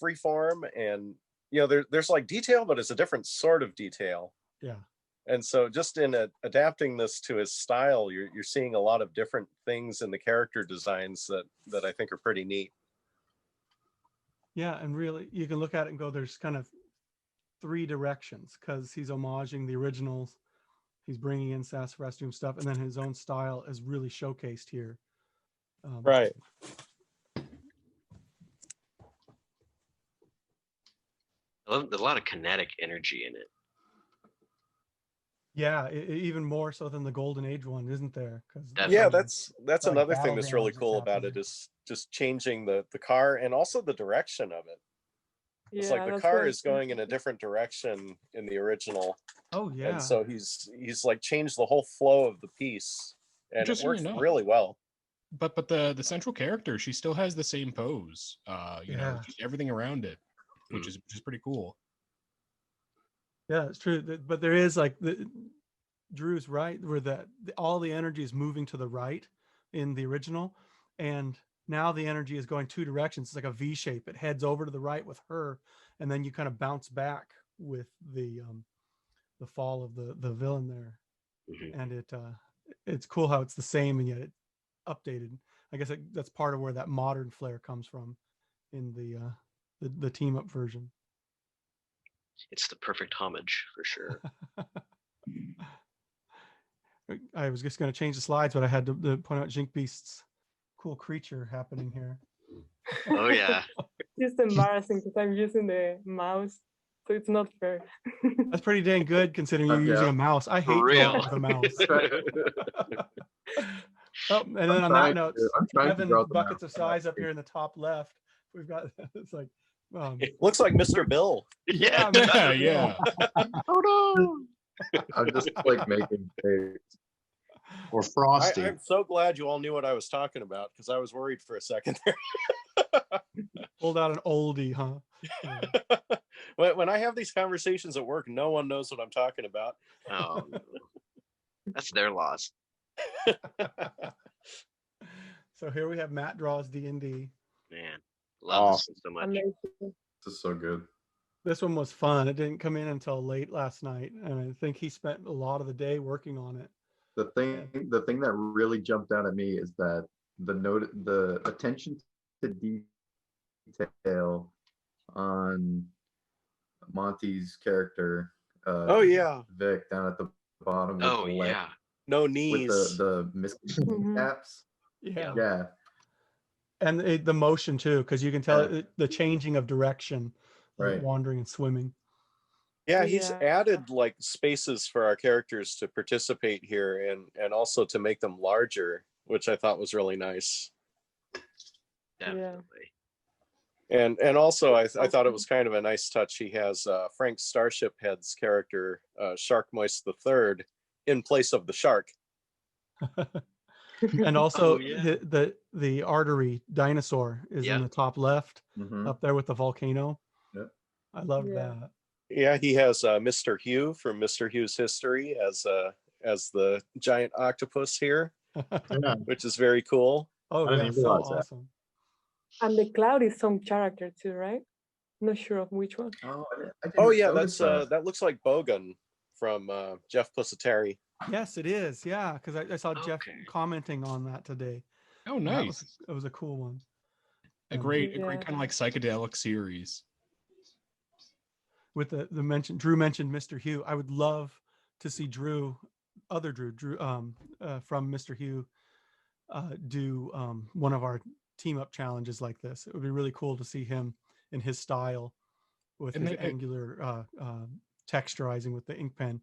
freeform, and you know, there's like detail, but it's a different sort of detail. Yeah. And so just in adapting this to his style, you're seeing a lot of different things in the character designs that I think are pretty neat. Yeah, and really you can look at it and go, there's kind of three directions, because he's homaging the originals, he's bringing in Sassafras Doom stuff, and then his own style is really showcased here. Right. There's a lot of kinetic energy in it. Yeah, even more so than the Golden Age one, isn't there? Yeah, that's like another thing battle that's really damage cool that's about happening. it, is just changing the car and also the direction of it. It's Yeah, like the that's car very is going in a different direction in the original. Oh yeah. And so he's like changed the whole flow of the piece, and it works really well. But the central character, she still has the same pose. You know, just everything around it, which is pretty cool. Yeah, it's true. But there is like Drew's right, where all the energy is moving to the right in the original, and now the energy is going two directions. It's like a V shape. It heads over to the right with her, and then you kind of bounce back with the fall of the villain there. And it's cool how it's the same and yet it updated. I guess that's part of where that modern flair comes from in the team up version. It's the perfect homage for sure. I was just going to change the slides, but I had to point out Jink Beast's cool creature happening here. Oh yeah. It's embarrassing because I'm using the mouse, so it's not fair. That's pretty dang good considering you're using a mouse. I hate drawing with a mouse. Oh, and then on that note, 7 buckets of size up here in the top left. We've got it's like looks like Mr. Bill. Yeah. Yeah. Oh no. I'm just like making face. Or Frosty. I'm so glad you all knew what I was talking about, because I was worried for a second there. Pulled out an oldie, huh? Yeah. When I have these conversations at work, no one knows what I'm talking about. Oh, no. That's their loss. So here we have Matt Draws D&D. Man, love this so much. Amazing. This is so good. This one was fun. It didn't come in until late last night, and I think he spent a lot of the day working on it. The thing that really jumped out at me is that the attention to detail on Monty's character. Oh yeah, Vic down at the bottom. With Oh the yeah. No knees. With the missing caps. Yeah. Yeah. And the motion too, because you can tell the changing of direction, Right. Wandering and swimming. Yeah, he's added like spaces for our characters to participate here, and also to make them larger, which I thought was really nice. Definitely. And also I thought it was kind of a nice touch. He has Frank Starship Head's character, Shark Moist III, in place of the shark. And also the artery dinosaur is in the top left, up there with the volcano. Yep. I love that. Yeah, he has Mr. Hugh from Mr. Hugh's History as the giant octopus here, which is very cool. Oh, that's so awesome. And the cloud is some character too, right? Not sure of which one. Oh yeah, that looks like Bogan from Jeff Pusateri. Yes, it is. Yeah, because I saw Jeff commenting on that today. Oh, nice. It was a cool one. A great kind of like psychedelic series. With the mention, Drew mentioned Mr. Hugh. I would love to see Drew from Mr. Hugh do one of our team up challenges like this. It would be really cool to see him in his style with And his angular texturizing with the ink pen,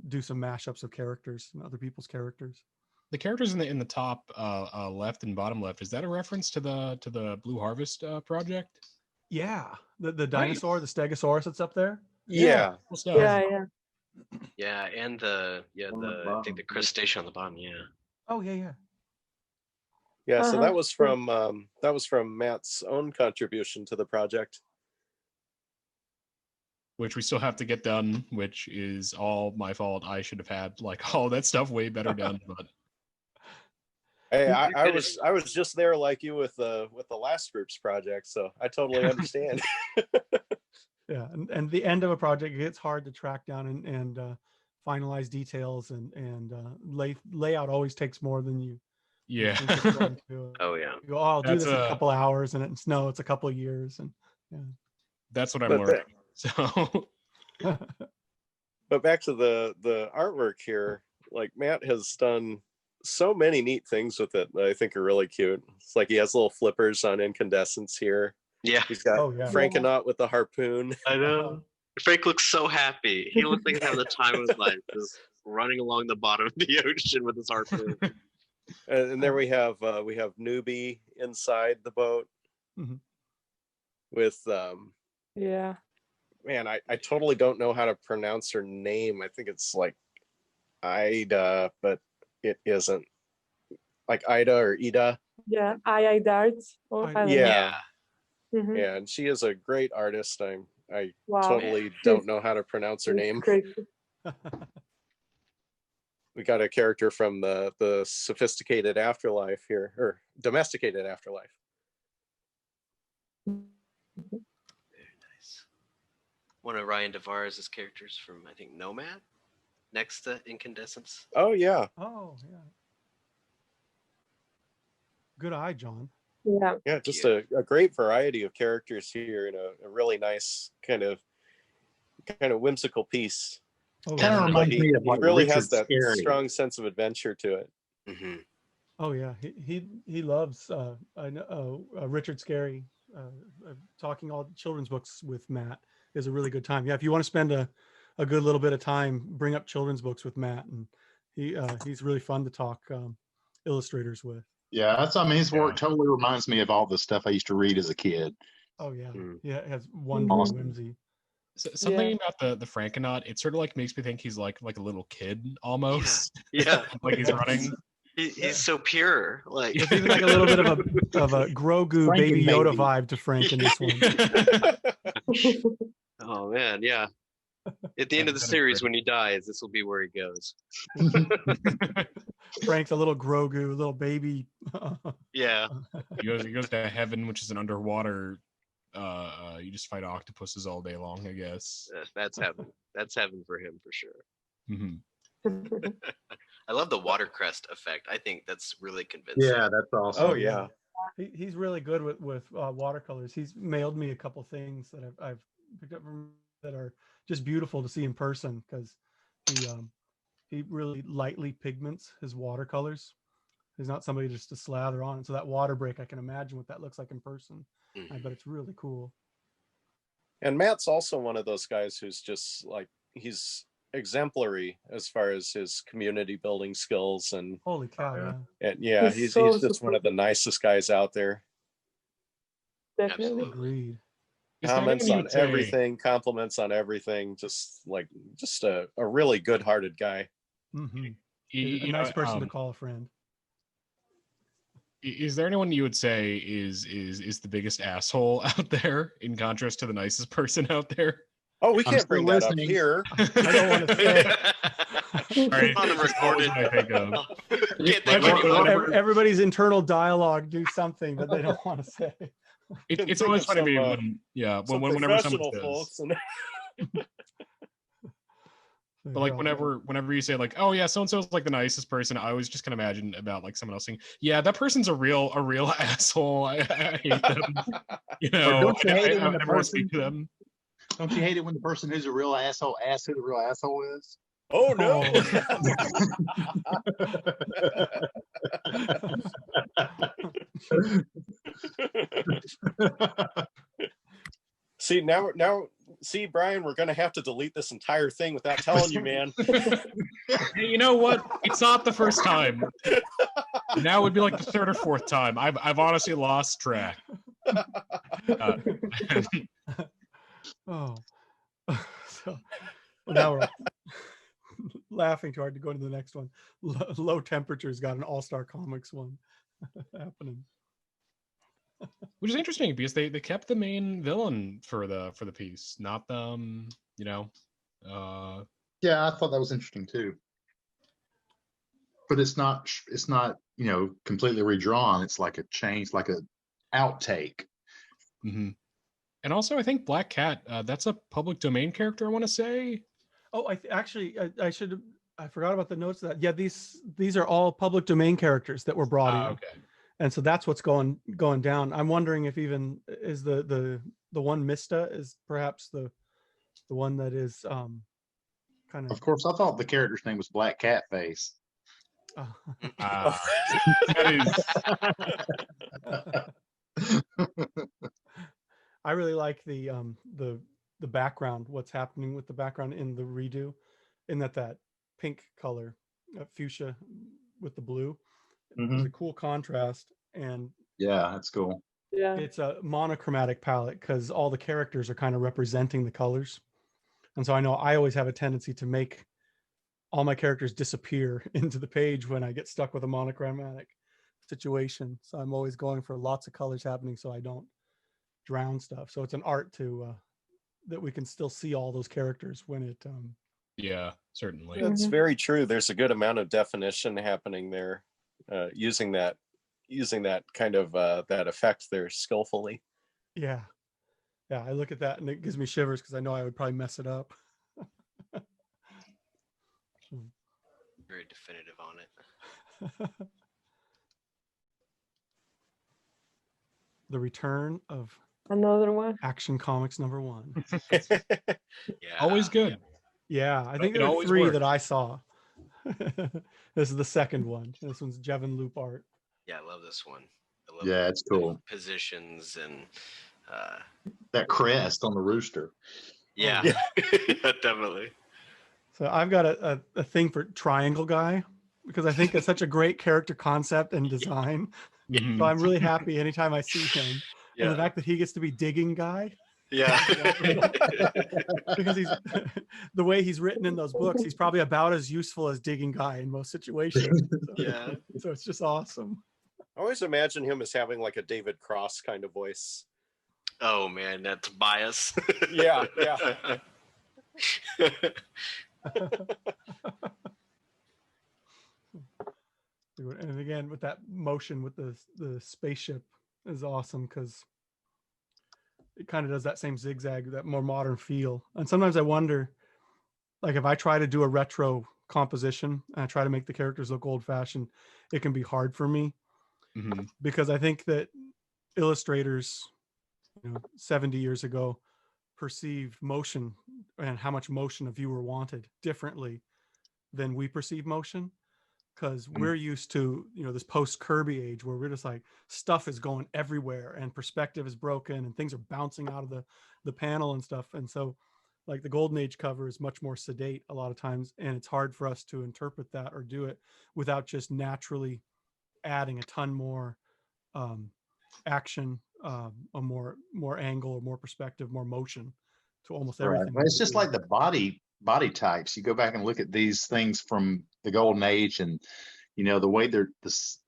do some mashups of characters and other people's characters. The characters in the top left and bottom left, is that a reference to the Blue Harvest project? Yeah, the dinosaur, the Stegosaurus that's up there. Yeah. Cool stuff. Yeah. Yeah, and I think the crustacean on the bottom. Yeah. Oh yeah. Yeah, so that Uh-huh. was from Matt's own contribution to the project. Which we still have to get done, which is all my fault. I should have had like all that stuff way better done, but Hey, I was just there like you with the last group's project, so I totally understand. Yeah, and the end of a project, it's hard to track down and finalize details, and layout always takes more than you. yeah. think it's going to. Oh yeah. You go, oh, I'll do That's this in a couple hours, and it's a couple of years, and That's what I'm But learning. So yeah. But back to the artwork here, like Matt has done so many neat things with it that I think are really cute. It's like he has little flippers on incandescence here. Yeah. He's got Oh, yeah. Frankenaut with the harpoon. I know. Frank looks so happy. He looks like he's having the time of his life, just running along the bottom of the ocean with his harpoon. And there we have Newbie inside the boat. Mhm. With Yeah. man, I totally don't know how to pronounce her name. I think it's like Ida, but it isn't. Like Ida or Ida. Yeah. I darts. Or, I don't know. Yeah. Mhm. Yeah, and she is a great artist. I Wow. totally don't know how to pronounce her It's name. crazy. We got a character from the sophisticated afterlife here, or domesticated afterlife. Very nice. One of Ryan DeVaris' characters from, I think, Nomad, next to Incandescence. Oh yeah, Oh yeah. Good eye, John. Yeah. yeah, just a great variety of characters here, and a really nice kind of whimsical piece. Oh, Kind of yeah. reminds He me of like really Richard has that Scarry. strong sense of adventure to it. Mm-hmm. Oh yeah, he loves I know Richard Scarry. Talking all children's books with Matt is a really good time. Yeah, if you want to spend a good little bit of time, bring up children's books with Matt, and he's really fun to talk illustrators with. Yeah, his work totally reminds me of all the stuff I used to read as a kid. Oh yeah, Mm. yeah, it has wonderful Awesome. whimsy. So, something about the Frankenaut, it sort of like makes me think he's like a little kid almost. Yeah. Like he's running. He's so pure. Like There's even like a little bit of a Grogu Franken Baby Yoda baby. vibe to Frank in this one. oh man, yeah. At the end of the That is series, great. when he dies, this will be where he goes. Frank's a little Grogu, little baby. Yeah. He goes to heaven, which is an underwater. You just fight octopuses all day long, I guess. That's heaven. That's heaven for him for sure. hmm I love the watercrest effect. I think that's really convincing. Yeah, that's awesome. Oh yeah, He's really good with watercolors. He's mailed me a couple things that I've picked up from that are just beautiful to see in person, because he really lightly pigments his watercolors. He's not somebody just to slather on. So that water break, I can imagine what that looks like in person. Mhm. I bet it's really cool. and Matt's also one of those guys who's just like, he's exemplary as far as his community building skills, and Holy cow! yeah. Yeah, yeah, He's he's so just one of the nicest guys out there. Definitely. Absolutely. agreed. Is there Comments anyone you on would say- everything, compliments on everything, just a really good-hearted guy. Mm-hmm. You A know, nice person to call a friend. Is there anyone you would say is the biggest asshole out there, in contrast to the nicest person out there? Oh, we I'm can't still bring that up listening. here. I don't want to say. All right, On the recorded. I think of. Can't think of Well, anyone. Everybody's internal dialogue do something that they don't want to say. It's Think always of funny to me some, when Some whenever someone professional says, folks, and but like whenever you say like, oh yeah, so and so is like the nicest person, I always just can imagine about like someone else saying, yeah, that person's a real asshole. I hate them. You know, don't you hate it I when the never want to speak to person- them. Don't you hate it when the person who's a real asshole asks who the real asshole is? oh no. See, now See, Brian, we're gonna have to delete this entire thing without telling you, man. Hey, you know what? It's not the first time. Now would be like the third or fourth time. I've honestly lost track. Oh, so now we're laughing too hard to go to the next one. Low Temperature's got an All-Star Comics one happening, which is interesting because they kept the main villain for the piece, not the you know. Yeah, I thought that was interesting too. But it's not completely redrawn. It's like a change, like a outtake. Mm-hmm. And also, I think Black Cat, that's a public domain character, I want to say. Oh, I forgot about the notes of that. Yeah, these are all public domain characters that were brought in. Okay. And so that's what's going down. I'm wondering if even is the one Mista is perhaps the one that is kind of. Of course, I thought the character's name was Black Cat Face. I really like the background, what's happening with the background in the redo, in that pink color, fuchsia with the blue. It's a cool contrast, and yeah, that's cool. Yeah, it's a monochromatic palette because all the characters are kind of representing the colors, and so I know I always have a tendency to make all my characters disappear into the page when I get stuck with a monochromatic situation. So I'm always going for lots of colors happening so I don't drown stuff. So it's an art to that we can still see all those characters when it yeah, certainly. That's very true. There's a good amount of definition happening there, using that kind of that effect there skillfully. Yeah, I look at that and it gives me shivers because I know I would probably mess it up. Very definitive on it. The return of another one. Action Comics #1. Yeah, always good. Yeah, I think there are 3 that I saw. This is the second one. This one's Jevin Loop art. Yeah, I love this one. Yeah, it's cool. Positions and that crest on the rooster. Yeah, definitely. So I've got a thing for Triangle Guy because I think it's such a great character concept and design. So I'm really happy anytime I see him. And the fact that he gets to be Digging Guy. Yeah. Because he's the way he's written in those books, he's probably about as useful as Digging Guy in most situations. So it's just awesome. I always imagine him as having like a David Cross kind of voice. Oh man, that's bias. Yeah. And again, with that motion with the spaceship is awesome because it kind of does that same zigzag, that more modern feel. And sometimes I wonder, like if I try to do a retro composition and I try to make the characters look old fashioned, it can be hard for me because I think that illustrators, 70 years ago perceived motion and how much motion a viewer wanted differently than we perceive motion. Because we're used to, this post-Kirby age where we're just like, stuff is going everywhere and perspective is broken and things are bouncing out of the panel and stuff. And so like the Golden Age cover is much more sedate a lot of times. And it's hard for us to interpret that or do it without just naturally adding a ton more action, a more angle or more perspective, more motion to almost everything. Right. It's just like the body types. You go back and look at these things from the Golden Age and the way the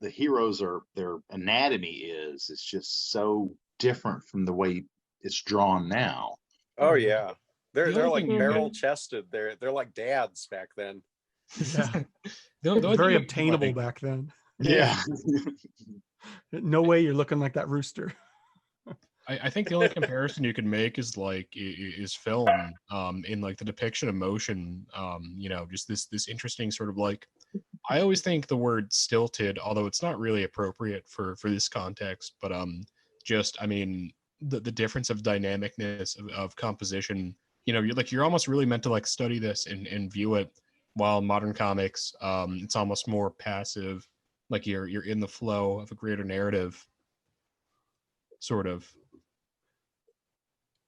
heroes are, their anatomy is just so different from the way it's drawn now. Oh yeah, they're like barrel chested. They're like dads back then. Yeah. Very obtainable back then. Yeah. No way you're looking like that rooster. I think the only comparison you can make is film, in like the depiction of motion, just this interesting sort of like, I always think the word stilted, although it's not really appropriate for this context, but the difference of dynamicness of composition, you're almost really meant to like study this and view it, while modern comics, it's almost more passive, like you're in the flow of a greater narrative, sort of.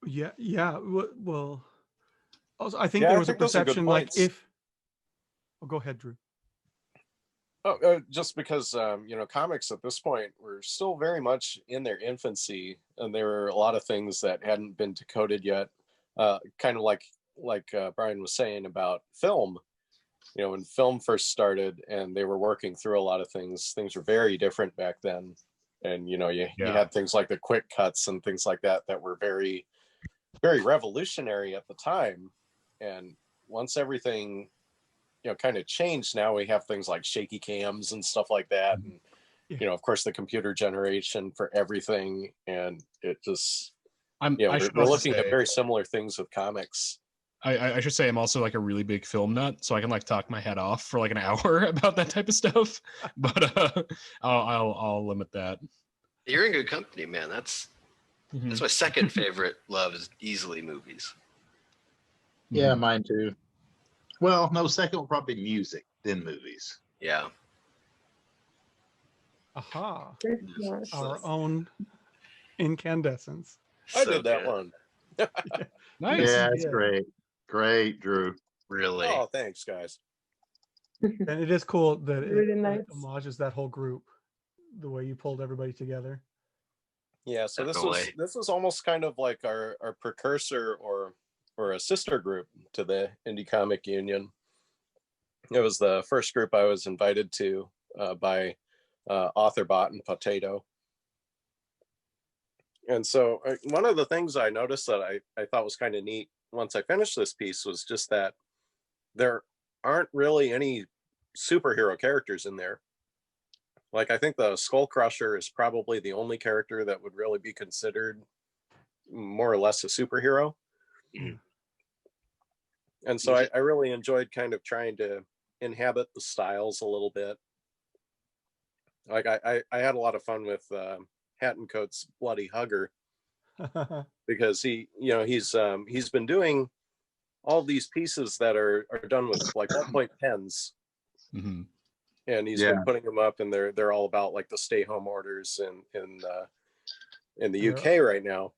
Yeah. Well, also, I think Yeah, there I was a think those are good perception like points. if. Oh, go ahead, Drew. Just because comics at this point were still very much in their infancy, and there were a lot of things that hadn't been decoded yet. Kind of like Brian was saying about film. When film first started and they were working through a lot of things were very different back then. And you had things like the quick cuts and things like that were very, very revolutionary at the time. And once everything kind of changed, now we have things like shaky cams and stuff like that, and of course the computer generation for everything, and it just we're looking at very similar things with comics. I should say I'm also like a really big film nut, so I can like talk my head off for like an hour about that type of stuff. But I'll limit that. You're in good company, man. That's my second favorite love is easily movies. Yeah, mine too. Well, no, second will probably be music, then movies. Yeah. Aha. Yes. Our own incandescence. I did that one. Nice. Yeah, it's great. Great, Drew. Really? Oh, thanks, guys. And it is cool that Really it nice. homages that whole group, the way you pulled everybody together. Yeah, so Definitely. this was almost kind of like our precursor or a sister group to the Indie Comic Union. It was the first group I was invited to by AuthorBot and Potato. And so one of the things I noticed that I thought was kind of neat once I finished this piece was just that there aren't really any superhero characters in there. Like, I think the Skull Crusher is probably the only character that would really be considered more or less a superhero. Mm. And so I really enjoyed kind of trying to inhabit the styles a little bit. Like I had a lot of fun with Hattencoat's Bloody Hugger, because he's been doing all these pieces that are done with like ballpoint pens. Mm-hmm. And he's been putting them up, and they're all about like the stay home orders in the UK right now.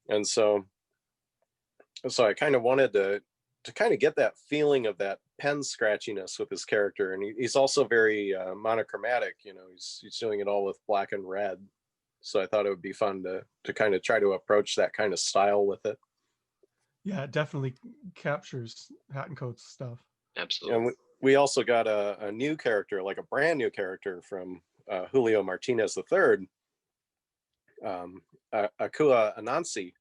And so I kind of wanted to kind of get that feeling of that pen scratchiness with his character. And he's also very monochromatic, he's doing it all with black and red. So I thought it would be fun to kind of try to approach that kind of style with it. Yeah, it definitely captures Hattencoat's stuff. Absolutely. And we also got a new character, like a brand new character from Julio Martinez III, Akua Anansi.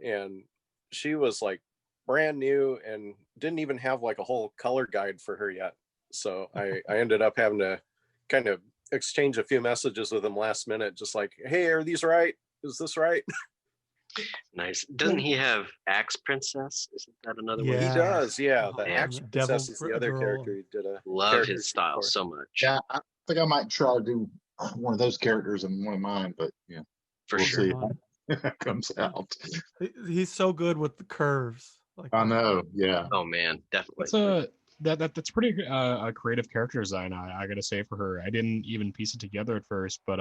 And she was like brand new and didn't even have like a whole color guide for her yet. So I ended up having to kind of exchange a few messages with him last minute, just like, hey, are these right? Is this right? Nice. Doesn't he have Axe Princess? Isn't that another one? He does, yeah. The Yeah. Axe Princess is the other character he did a Love his style so much. Yeah, I think I might try to do one of those characters in one of mine, but yeah, For we'll sure. see how it comes out. He's so good with the curves. Like I know, yeah. Oh man, definitely. That's pretty a creative character design. I gotta say for her. I didn't even piece it together at first, but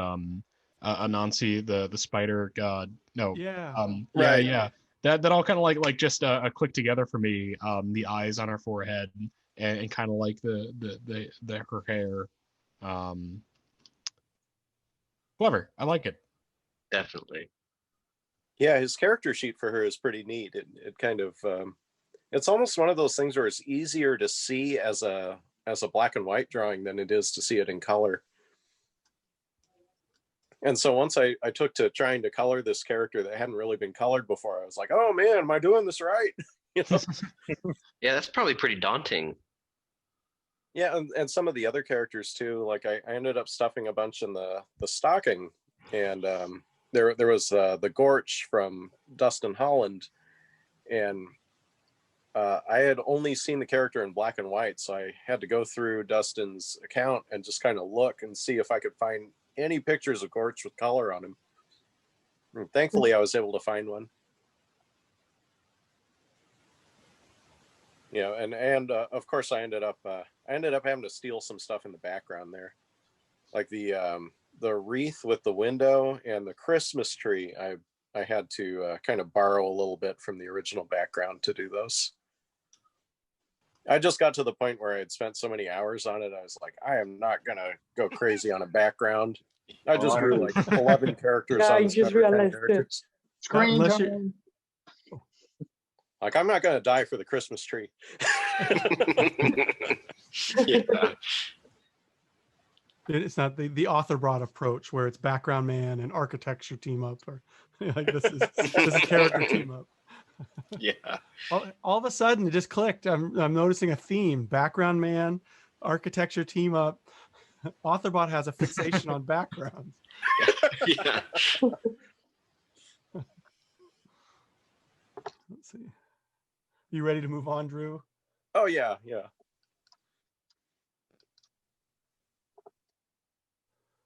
Anansi, the spider god. No. Yeah. Right. Yeah. That all kind of like just a click together for me. The eyes on her forehead and kind of like the her hair. Clever. I like it. Definitely. Yeah, his character sheet for her is pretty neat. It kind of it's almost one of those things where it's easier to see as a black and white drawing than it is to see it in color. And so once I took to trying to color this character that hadn't really been colored before, I was like, oh man, am I doing this right? Yeah, that's probably pretty daunting. Yeah, and some of the other characters too. Like I ended up stuffing a bunch in the stocking, and there was the Gorch from Dustin Holland, and I had only seen the character in black and white, so I had to go through Dustin's account and just kind of look and see if I could find any pictures of Gorch with color on him. And thankfully, I was able to find one. And of course, I ended up having to steal some stuff in the background there, like the wreath with the window and the Christmas tree. I had to kind of borrow a little bit from the original background to do those. I just got to the point where I had spent so many hours on it. I was like, I am not gonna go crazy on a background. I just drew like 11 characters Yeah, on I this just cover, 10 realized it. characters. Screen Unless you're- time. Like, I'm not gonna die for the Christmas tree. Yeah. It's not the author brought approach where it's background man and architecture team up, or like this is character team up. Yeah. All of a sudden, it just clicked. I'm noticing a theme: background man, architecture team up. Authorbot has a fixation on backgrounds. Yeah. Let's see. You ready to move on, Drew? Oh yeah, yeah.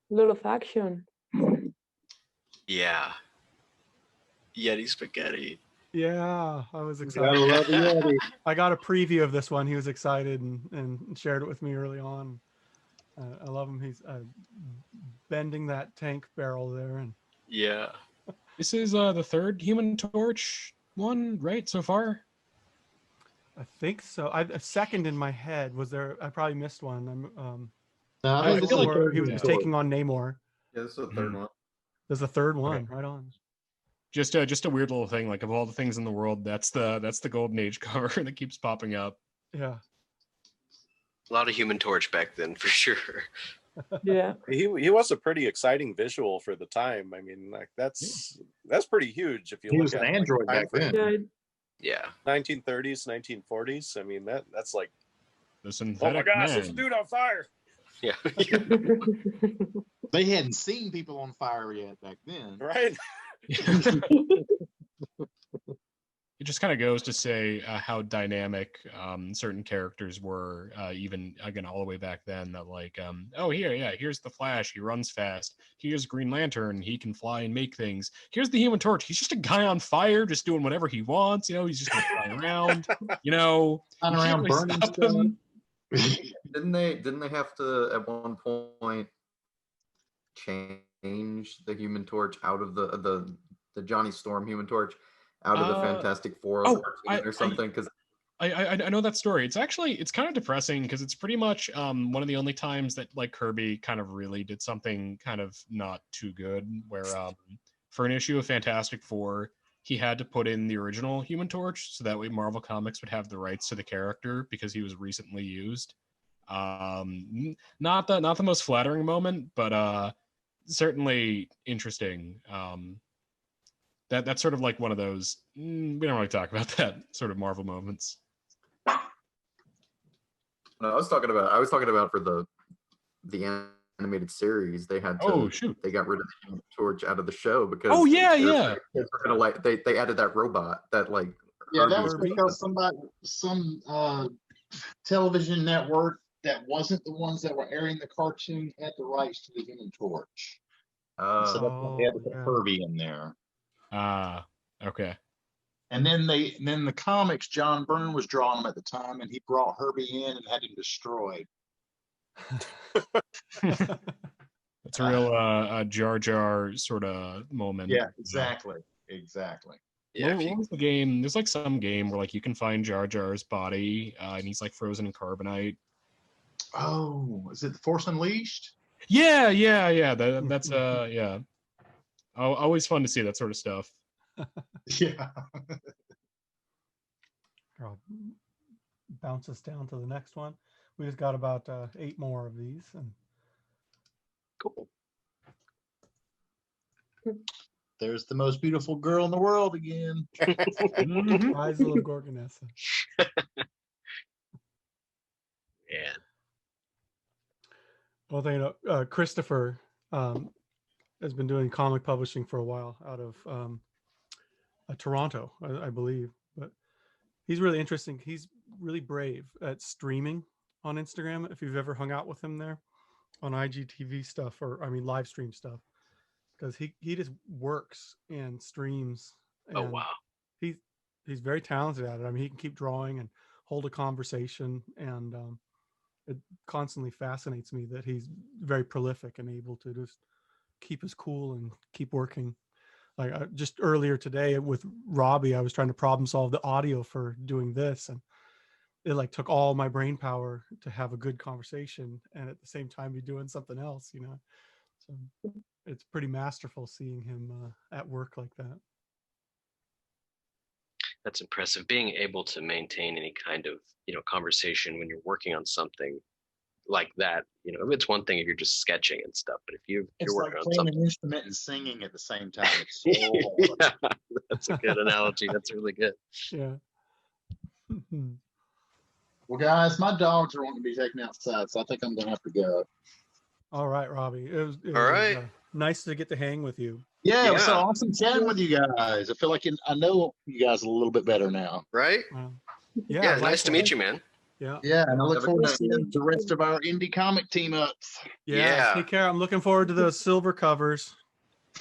Lot of action. Yeah. Yeti spaghetti. Yeah, I was Gotta excited. love the Yeti. I got a preview of this one. He was excited and shared it with me early on. I love him. He's bending that tank barrel there, and Yeah. This is the third Human Torch one, right? So far. I think so. A second in my head. Was there? I probably missed one. I I think This this is is where he was yeah. taking on Namor. Yeah, this is the third Mhm. one. There's a third one. Right on. Just a weird little thing. Like of all the things in the world, that's the Golden Age cover that keeps popping up. Yeah. A lot of Human Torch back then, for sure. Yeah. He was a pretty exciting visual for the time. I mean, like that's pretty huge if you He look was at an like, android time back frame. then. Yeah. Yeah. 1930s, 1940s. I mean, that's like, The oh my synthetic gosh, there's a man. dude on fire. Yeah. They hadn't seen people on fire yet back then. Right? It just kind of goes to say how dynamic certain characters were, even again all the way back then. That like, oh here's the Flash, he runs fast. Here's Green Lantern, he can fly and make things. Here's the Human Torch, he's just a guy on fire, just doing whatever he wants. You know, he's just gonna fly around. You know, Flying you can't around really burning stop stuff. him. Didn't they have to at one point change the Human Torch out of the Johnny Storm Human Torch out of the Fantastic Four cartoon or something? Because I know that story. It's kind of depressing because it's pretty much one of the only times that like Kirby kind of really did something kind of not too good, where for an issue of Fantastic Four, he had to put in the original Human Torch so that way Marvel Comics would have the rights to the character because he was recently used. Not the most flattering moment, but certainly interesting. That's sort of like one of those we don't really talk about that sort of Marvel moments. no, I was talking about for the animated series. They had to. They got rid of the Human Torch out of the show because. Oh yeah. Kids were gonna like they added that robot that like. Yeah, that was Herbie. because some television network that wasn't the ones that were airing the cartoon had the rights to the Human Torch. So that's why they had to put yeah. Herbie in there. Okay. And then the comics, John Byrne was drawing them at the time, and he brought Herbie in and had him destroyed. It's a real Jar Jar sort of moment. Yeah, exactly. Yeah. What was the game? There's like some game where like you can find Jar Jar's body, and he's like frozen in carbonite. Oh, is it The Force Unleashed? Yeah. That's yeah. Oh, always fun to see that sort of stuff. Yeah. I'll bounce us down to the next one. We just got about 8 more of these. And Cool. There's the most beautiful girl in the world again. Rise of Gorgonessa. Yeah. Well, they know Christopher has been doing comic publishing for a while out of Toronto, I believe. But he's really interesting. He's really brave at streaming on Instagram. If you've ever hung out with him there on IGTV stuff, or I mean live stream stuff, because he just works and streams. And Oh wow. He's very talented at it. I mean, he can keep drawing and hold a conversation, and it constantly fascinates me that he's very prolific and able to just keep his cool and keep working. like just earlier today with Robbie, I was trying to problem solve the audio for doing this, and it like took all my brain power to have a good conversation and at the same time be doing something else, you know. So it's pretty masterful seeing him at work like that. That's impressive. Being able to maintain any kind of, conversation when you're working on something like that, it's one thing if you're just sketching and stuff, but if you're It's working like on playing something. an instrument and singing at the same time. It's so hard. Yeah, that's a good analogy. That's really good. Yeah. Well, guys, my dogs are wanting to be taken outside, so I think I'm going to have to go. All right, Robbie. It was All right. Nice to get to hang with you. Yeah, it was so Yeah. awesome chatting with you guys. I feel like I know you guys a little bit better now. Right? Yeah, Nice to meet you, man. Yeah. Yeah, and I look Have a forward to good seeing the rest of our indie comic team ups. Yeah. Take care. I'm looking forward to those silver covers.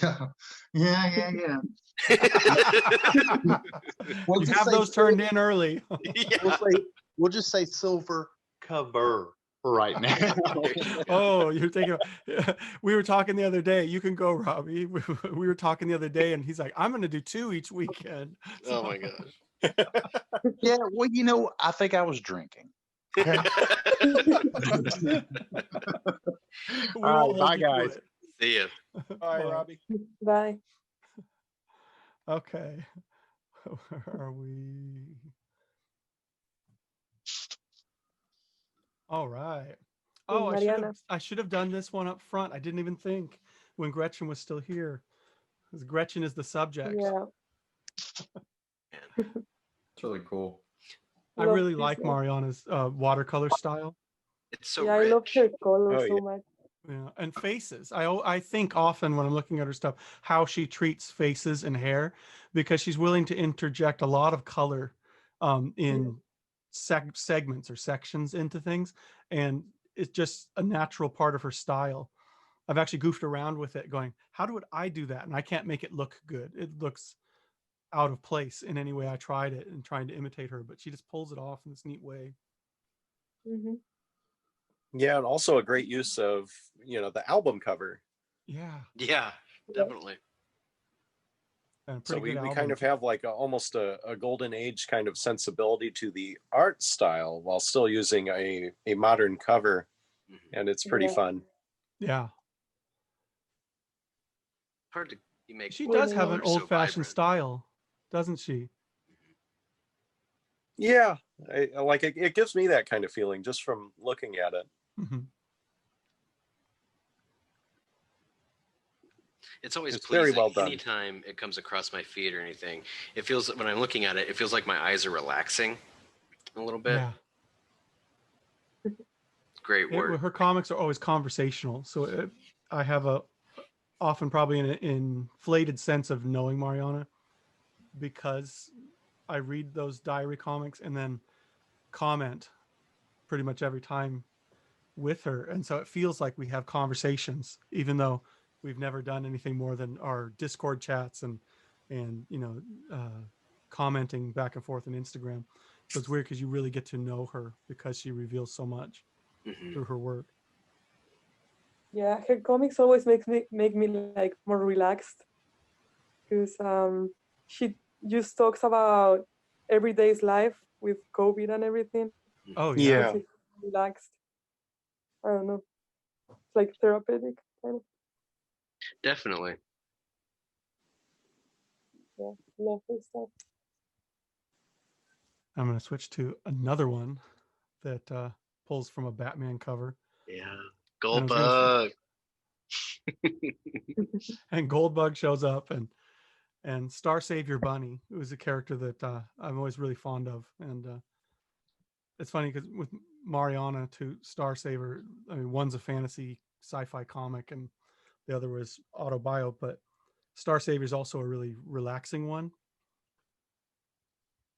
Yeah. We'll You just have say those turned in early. We'll just say silver cover right now. Oh, you're thinking. We were talking the other day. You can go, Robbie. We were talking the other day, and he's like, "I'm going to do 2 each weekend." Oh my gosh. Yeah, well, I think I was drinking. We All won't right, bye, hold you to guys. it. See ya. Bye, Robbie. Bye. Okay. Where are we? All right. Oh, Mariana. I should have done this one up front. I didn't even think when Gretchen was still here, because Gretchen is the subject. Yeah. It's really cool. I Love really this like one. Mariana's watercolor style. It's so Yeah, rich. I love her color Oh, so yeah. much. Yeah, and faces. I think often when I'm looking at her stuff, how she treats faces and hair, because she's willing to interject a lot of color in segments or sections into things, and it's just a natural part of her style. I've actually goofed around with it, going, "How would I do that?" And I can't make it look good. It looks out of place in any way I tried it and trying to imitate her, but she just pulls it off in this neat way. Hmm. Yeah, and also a great use of, the album cover. Yeah. Yeah, definitely. And So pretty we good kind of have like almost a golden age kind of sensibility to the art style while still using a modern cover. And it's pretty Yeah. fun. Yeah. Hard to make. She Well, does have an colors so old-fashioned vibrant. style, doesn't she? Yeah, I like it. It gives me that kind of feeling just from looking at it. Mm-hmm. It's always It's very pleasing. well done. Anytime it comes across my feed or anything, it feels, when I'm looking at it, it feels like my eyes are relaxing a little bit. Yeah. Great work. Her comics are always conversational, so I have often probably an inflated sense of knowing Mariana because I read those diary comics and then comment pretty much every time with her, and so it feels like we have conversations, even though we've never done anything more than our Discord chats and commenting back and forth on Instagram. So it's weird because you really get to know her because she reveals so much through her work. Yeah, her comics always make me like more relaxed because she just talks about everyday's life with COVID and everything. Oh yeah. Makes me relaxed. I don't know. It's like therapeutic kind of. Definitely. Yeah, love her stuff. I'm going to switch to another one that pulls from a Batman cover. Yeah. And I was Goldbug. And Goldbug shows up, and Star Savior Bunny, who is a character that I'm always really fond of. And it's funny because with Mariana to Star Saver, I mean, one's a fantasy sci-fi comic and the other was autobio, but Star Savior is also a really relaxing one.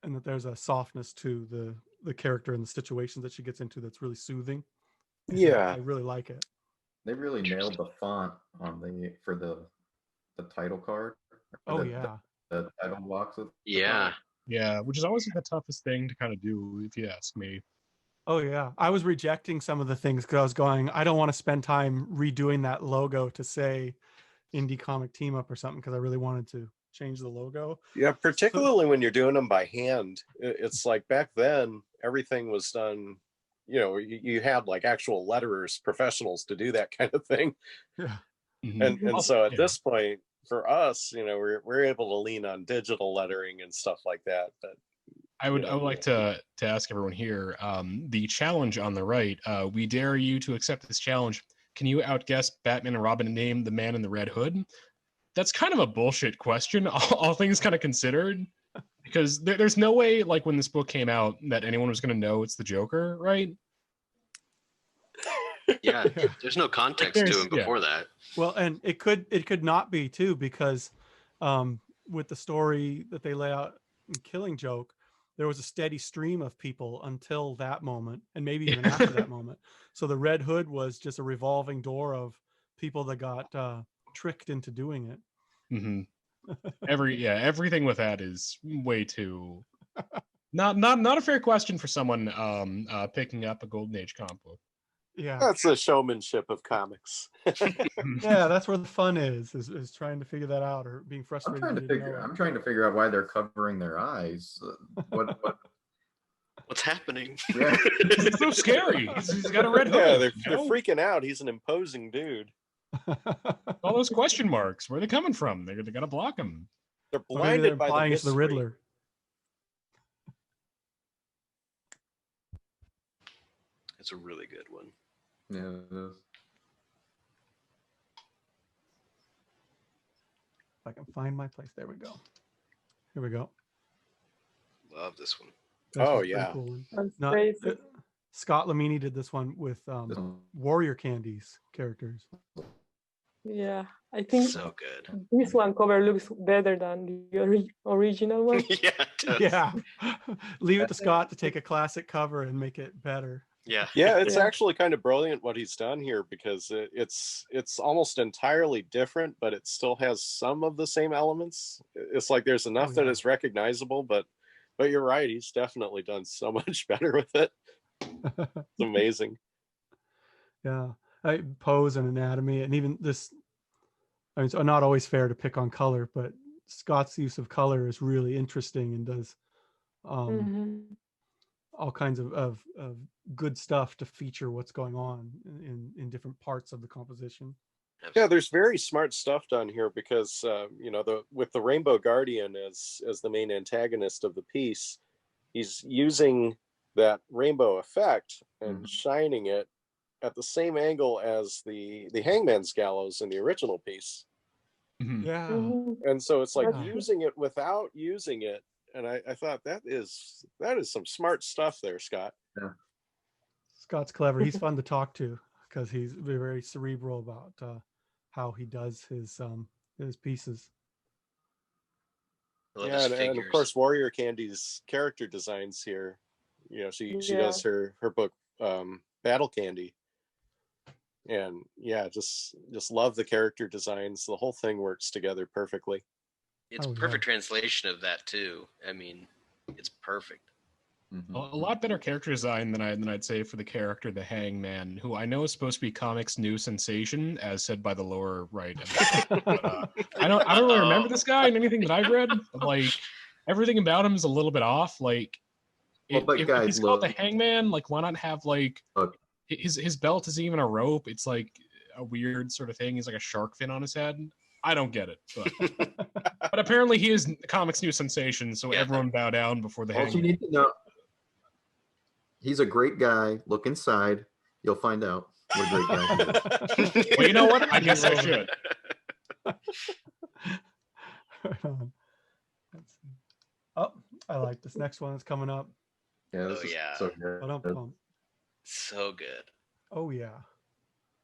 And that there's a softness to the character and the situations that she gets into that's really soothing. Yeah, I really like it. They really nailed the font on for the title card. Oh the, yeah. the title blocks of the Yeah. comic. Yeah, which is always the toughest thing to kind of do, if you ask me. Oh yeah. I was rejecting some of the things because I was going, I don't want to spend time redoing that logo to say Indie Comic Team Up or something because I really wanted to change the logo. Yeah, particularly when you're doing them by hand. It's like back then, everything was done, you had like actual letterers, professionals to do that kind of thing. Yeah. And so at this point, for us, we're able to lean on digital lettering and stuff like that. But I would like to ask everyone here, the challenge on the right, we dare you to accept this challenge. Can you outguess Batman and Robin and name the man in the red hood? That's kind of a bullshit question, all things kind of considered, because there's no way, like when this book came out, that anyone was going to know it's the Joker, right? Yeah, there's no context to him before that. Well, and it could not be too, because with the story that they lay out in Killing Joke, there was a steady stream of people until that moment, and maybe even after that moment. So the Red Hood was just a revolving door of people that got tricked into doing it. Mm-hmm. Everything with that is way too not a fair question for someone picking up a Golden Age comic book. Yeah, that's the showmanship of comics. Yeah, that's where the fun is trying to figure that out, or being frustrated. I'm trying to figure out why they're covering their eyes. What's happening? Yeah. It's so scary. He's got a red hood. Yeah, they're freaking out. He's an imposing dude. All those question marks, where are they coming from? They got to block him. They're blinded by the mystery. The Riddler. It's a really good one. Yeah, it is. If I can find my place. There we go. Here we go. Love this one. Cool one. Scott Lamini did this one with Warrior Candy's characters. Yeah, I think so good. This one cover looks better than the original one. Yeah, it does. Yeah. Leave it to Scott to take a classic cover and make it better. Yeah, it's actually kind of brilliant what he's done here, because it's almost entirely different, but it still has some of the same elements. It's like there's enough that it's recognizable, but you're right, he's definitely done so much better with it. It's amazing. Yeah, pose and anatomy, and even this. I mean, it's not always fair to pick on color, but Scott's use of color is really interesting and does all kinds of good stuff to feature what's going on in different parts of the composition. Yeah, there's very smart stuff done here, because with the Rainbow Guardian as the main antagonist of the piece, he's using that rainbow effect and shining it at the same angle as the Hangman's gallows in the original piece. Yeah. And so it's like using it without using it. And I thought that is some smart stuff there, Scott. Yeah. Scott's clever. He's fun to talk to because he's very cerebral about how he does his pieces. Yeah, and of course Warrior Candy's character designs here. She does her book Battle Candy. And just love the character designs. The whole thing works together perfectly. It's perfect translation of that too. I mean, it's perfect. A lot better character design than I'd say for the character, the Hangman, who I know is supposed to be comics' new sensation, as said by the lower right. But, I don't really remember this guy in anything that I've read. Like everything about him is a little bit off. Like if he's called the Hangman, like why not have like his belt isn't even a rope? It's like a weird sort of thing. He's like a shark fin on his head. I don't get it, but apparently he is comics' new sensation. So everyone bow down before the Hangman. All you need to know. He's a great guy. Look inside. You'll find out what a great guy he is. Well, you know what? I guess I should. Oh, I like this next one that's coming up. Yeah, this is so good. So good. Oh yeah.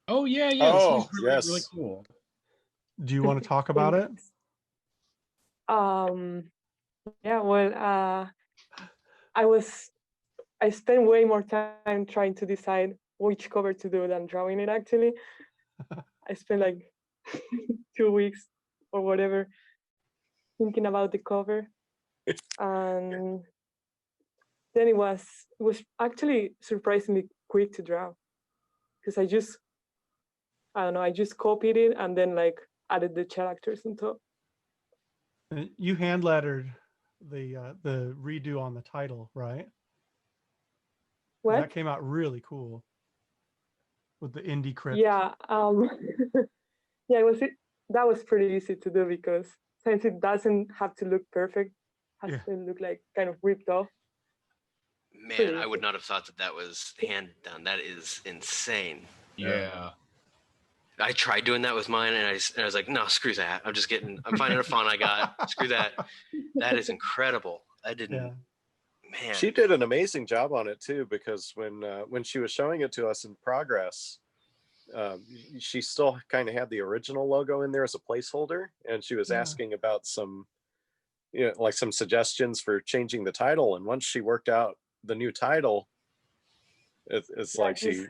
Oh yeah. Oh this really, really cool. Do you want to talk about it? Yeah. Well, I spent way more time trying to decide which cover to do than drawing it, actually. I spent like 2 weeks or whatever thinking about the cover. And then it was actually surprisingly quick to draw, because I just copied it and then like added the characters on top. And you hand lettered the redo on the title, right? What? That came out really cool with the indie crypt. Yeah, yeah, that was pretty easy to do because since it doesn't have to look perfect, it has to look like kind of ripped off. Man, I would not have thought that was hand done. That is insane. Yeah. I tried doing that with mine, and I was like, no, screw that. I'm finding a font I got. Screw that. That is incredible. I didn't. Yeah. Man. She did an amazing job on it too, because when she was showing it to us in progress, she still kind of had the original logo in there as a placeholder, and she was asking about some, like some suggestions for changing the title. And once she worked out the new title, it's like she.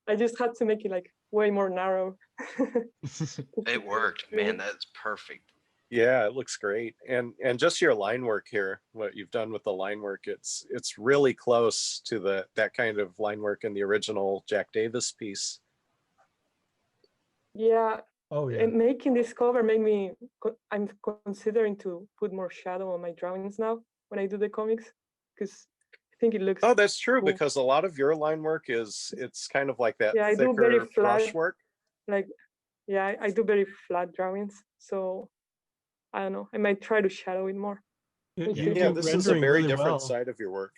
I just had to make it like way more narrow. It worked, man. That's perfect. Yeah, it looks great. And just your line work here, what you've done with the line work, it's really close to that kind of line work in the original Jack Davis piece. Yeah. Oh yeah. And making this cover made me, I'm considering to put more shadow on my drawings now when I do the comics, because I think it looks. Oh, that's true, cool. because a lot of your line work it's kind of like that. Yeah, I do very flat brush work. Like, yeah, I do very flat drawings. So I don't know. I might try to shadow it more. Yeah, this is a very different side of your work.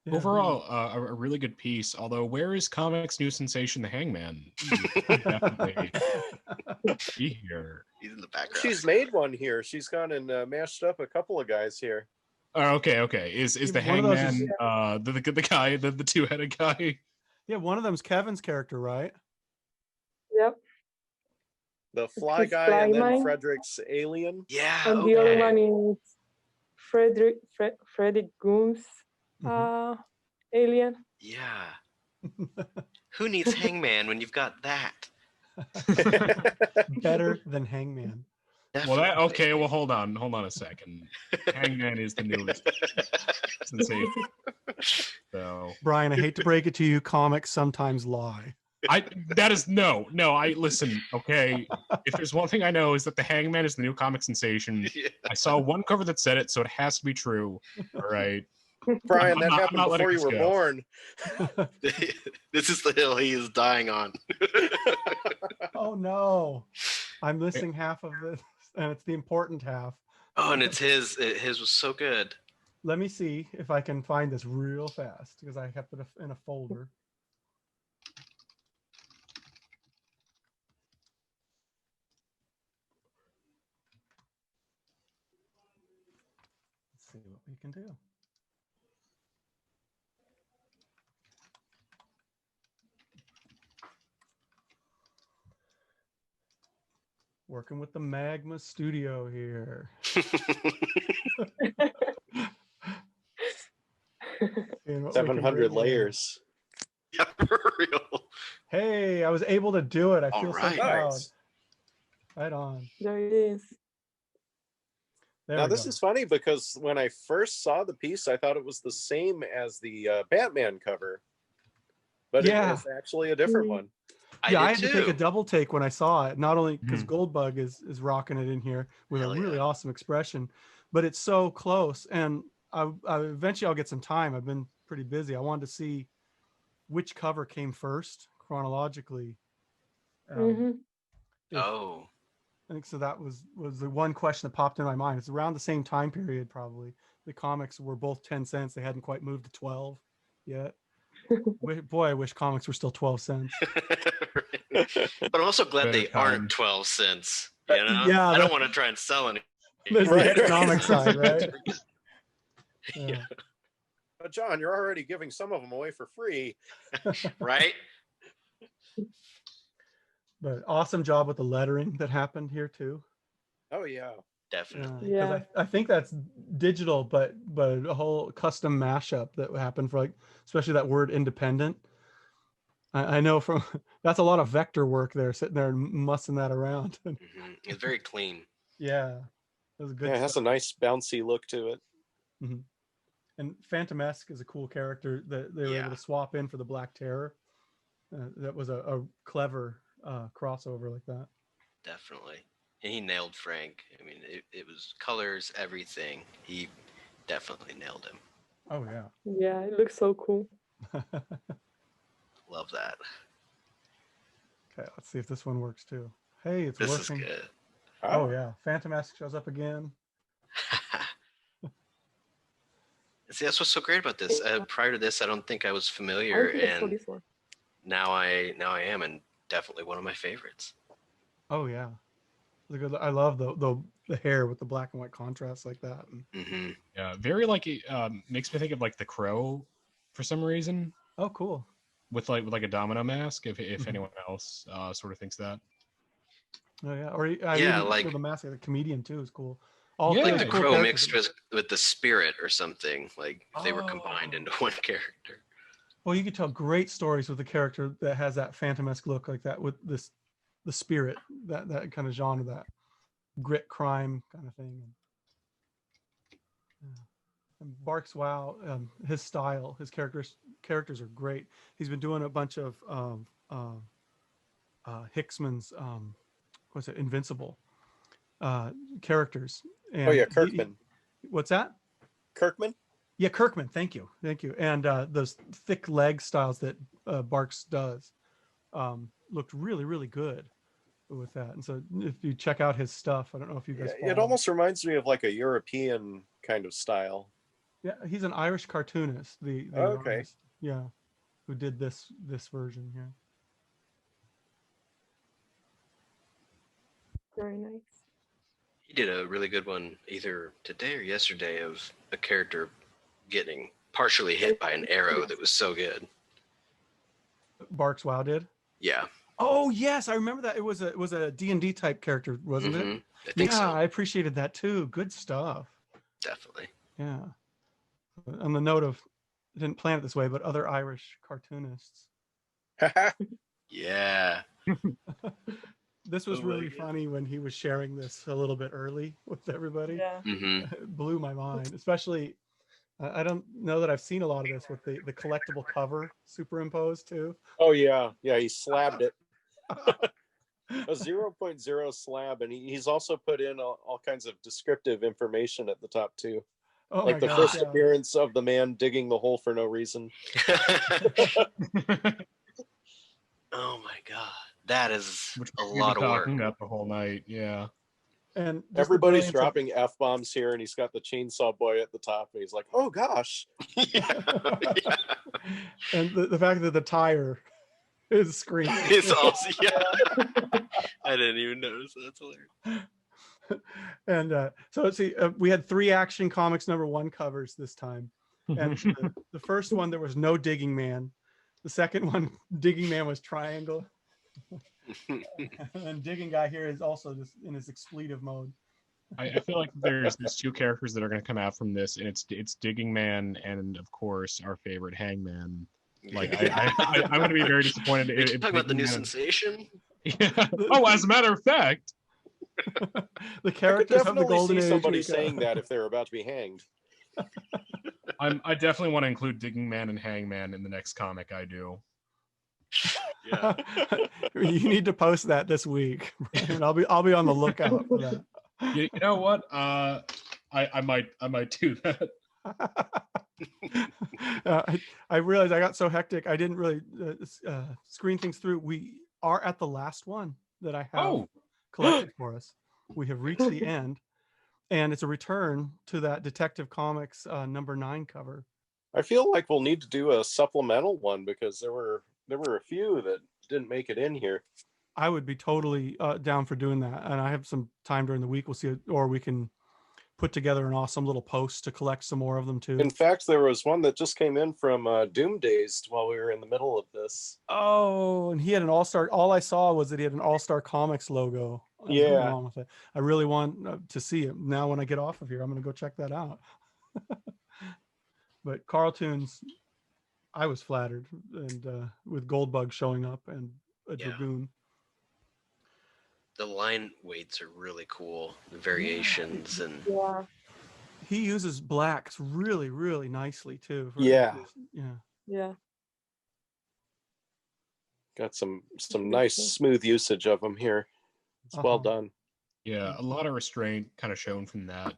Yeah. Overall, a really good piece. Although, where is comics new sensation the Hangman? Definitely be here. He's in the background. She's made one here. She's gone and mashed up a couple of guys here. Oh, okay. Is the Hangman the guy, the two-headed guy? Yeah, one of them's Kevin's character, right? Yep. The fly guy, and then Frederick's alien. Yeah. And the other one is Frederick Goon's alien. Yeah. Who needs Hangman when you've got that? Better than Hangman. Definitely. Well, hold on a second. Hangman is the newest sensation. So, Brian, I hate to break it to you, comics sometimes lie. I listen, okay. If there's one thing I know is that the Hangman is the new comic sensation. Yeah. I saw one cover that said it, so it has to be true. All right. Brian, that happened before you were born. This is the hill he is dying on. Oh no. I'm missing half of this, and it's the important half. Oh, and it's his. His was so good. Let me see if I can find this real fast, because I kept it in a folder. See what we can do. Working with the Magma Studio here. 700 layers. Yeah, for real. Hey, I was able to do it. I feel so proud. Nice. Right on. There it is. Now, this is funny because when I first saw the piece, I thought it was the same as the Batman cover, but it was actually a different one. I had to take a double take when I saw it, not only because Goldbug is rocking it in here with a really awesome expression, but it's so close. And I eventually I'll get some time. I've been pretty busy. I wanted to see which cover came first chronologically. I think so. That was the one question that popped in my mind. It's around the same time period, probably. The comics were both 10 cents. They hadn't quite moved to 12 yet. Boy, I wish comics were still 12 cents. But I'm also glad they aren't 12 cents. You know? Yeah, I don't want to try and sell any. There's the economic side, right? Yeah. But John, you're already giving some of them away for free. Right? But awesome job with the lettering that happened here too. Oh yeah, definitely. Yeah, I think that's digital, but a whole custom mashup that happened for, like, especially that word independent. I know from that's a lot of vector work there, sitting there and mussing that around. It's very clean. Yeah, it was good. Yeah, it has a nice bouncy look to it. And Phantom-esque is a cool character that they were able to swap in for the Black Terror. That was a clever crossover like that. definitely. And he nailed Frank. I mean, it was colors, everything. He definitely nailed him. Oh yeah. Yeah, it looks so cool. Love that. Okay, let's see if this one works too. Hey, it's This working. is good. Oh yeah, Phantom Mask shows up again. See, that's what's so great about this. Prior to this, I don't think I was I familiar, don't think I saw and this one. now I am, and definitely one of my favorites. Oh yeah. I love the hair with the black and white contrast like that. Mm-hmm. Yeah, very like it makes me think of like the Crow for some reason. Oh, cool. With like a domino mask, if anyone else sort of thinks that. Oh yeah, or Yeah, even like the mask of the comedian too is cool. Yeah. like the cool Crow characters. mixed with the Spirit or something. Like they were combined into one character. Well, you could tell great stories with a character that has that Phantom-esque look like that with the Spirit, that kind of genre, that grit crime kind of thing. Yeah. And Barks, wow, his style, his characters are great. He's been doing a bunch of Hicksman's what's it, Invincible characters. And Oh yeah, Kirkman. What's that? Kirkman. Yeah, Kirkman. Thank you. And those thick leg styles that Barks does looked really, really good with that. And so if you check out his stuff, I don't know if you guys. Yeah, it almost reminds me of like a European kind of style. Yeah, he's an Irish cartoonist. The Okay. artist, yeah, who did this version here. Very nice. He did a really good one either today or yesterday of a character getting partially hit by an arrow that was so good. Barks Wow did. Yeah. Oh yes, I remember that. It was a D&D type character, wasn't it? I think so. I appreciated that too. Good stuff. Definitely. Yeah. On the note of, I didn't plan it this way, but other Irish cartoonists. Yeah. This was really funny when he was sharing this a little bit early with everybody. Yeah. Mm-hmm. It blew my mind, especially. I don't know that I've seen a lot of this with the collectible cover superimposed too. Oh yeah, he slabbed it. A 0.0 slab, and he's also put in all kinds of descriptive information at the top too. Oh like the first appearance of the man digging the hole for no reason. Oh my god, that is Which a lot of work. About the whole night, yeah. And everybody's dropping F-bombs here, and he's got the chainsaw boy at the top, and he's like, "Oh gosh!" Yeah. And the fact that the tire is screaming. It's also, yeah. I didn't even notice. That's hilarious. And so let's see. We had 3 Action Comics #1 covers this time, and the first one there was no Digging Man. The second one, Digging Man, was Triangle. And Digging Guy here is also just in his expletive mode. I feel like there's 2 characters that are going to come out from this, and it's Digging Man and of course our favorite Hangman. Like I'm going to be very disappointed. Are you talking about the new sensation? Yeah. Oh, as a matter of fact, the characters of the Golden Age. Somebody saying that if they're about to be hanged. I definitely want to include Digging Man and Hangman in the next comic I do. Yeah. You need to post that this week, and I'll be on the lookout for that. You know what? I might do that. I realized I got so hectic I didn't really screen things through. We are at the last one that I have collected for us. We have reached the end, and it's a return to that Detective Comics #9 cover. I feel like we'll need to do a supplemental one because there were a few that didn't make it in here. I would be totally down for doing that, and I have some time during the week. We'll see, or we can put together an awesome little post to collect some more of them too. In fact, there was one that just came in from Doom Dazed while we were in the middle of this. Oh, and he had an all-star. All I saw was that he had an All-Star Comics logo. Yeah. Along with it. I really want to see it. Now when I get off of here, I'm going to go check that out. But Carltoons, I was flattered, and with Goldbug showing up and a Dragoon. The line weights are really cool. The variations and he uses blacks really, really nicely too. Yeah. Yeah. Got some nice smooth usage of them here. It's well done. Yeah, a lot of restraint kind of shown from that.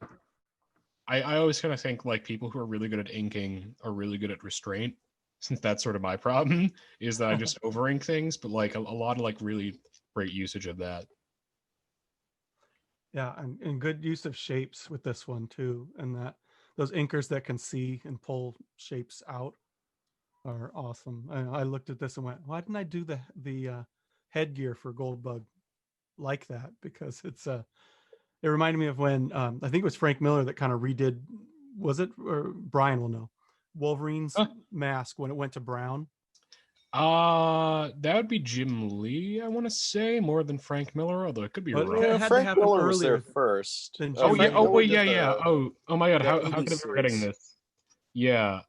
I always kind of think like people who are really good at inking are really good at restraint, since that's sort of my problem, is that I just over ink things, but like a lot of like really great usage of that. Yeah, and good use of shapes with this one too, and that those inkers that can see and pull shapes out are awesome. I looked at this and went, why didn't I do the headgear for Goldbug like that? Because it reminded me of when I think it was Frank Miller that kind of redid, was it, or Brian will know, Wolverine's mask when it went to brown. That would be Jim Lee, I want to say, more than Frank Miller, although it could be wrong. It had Frank to happen Miller was there earlier first. than Oh Jim yeah, Lee. oh wait, yeah. Oh my god, how indie could I be forgetting series. this? Yeah.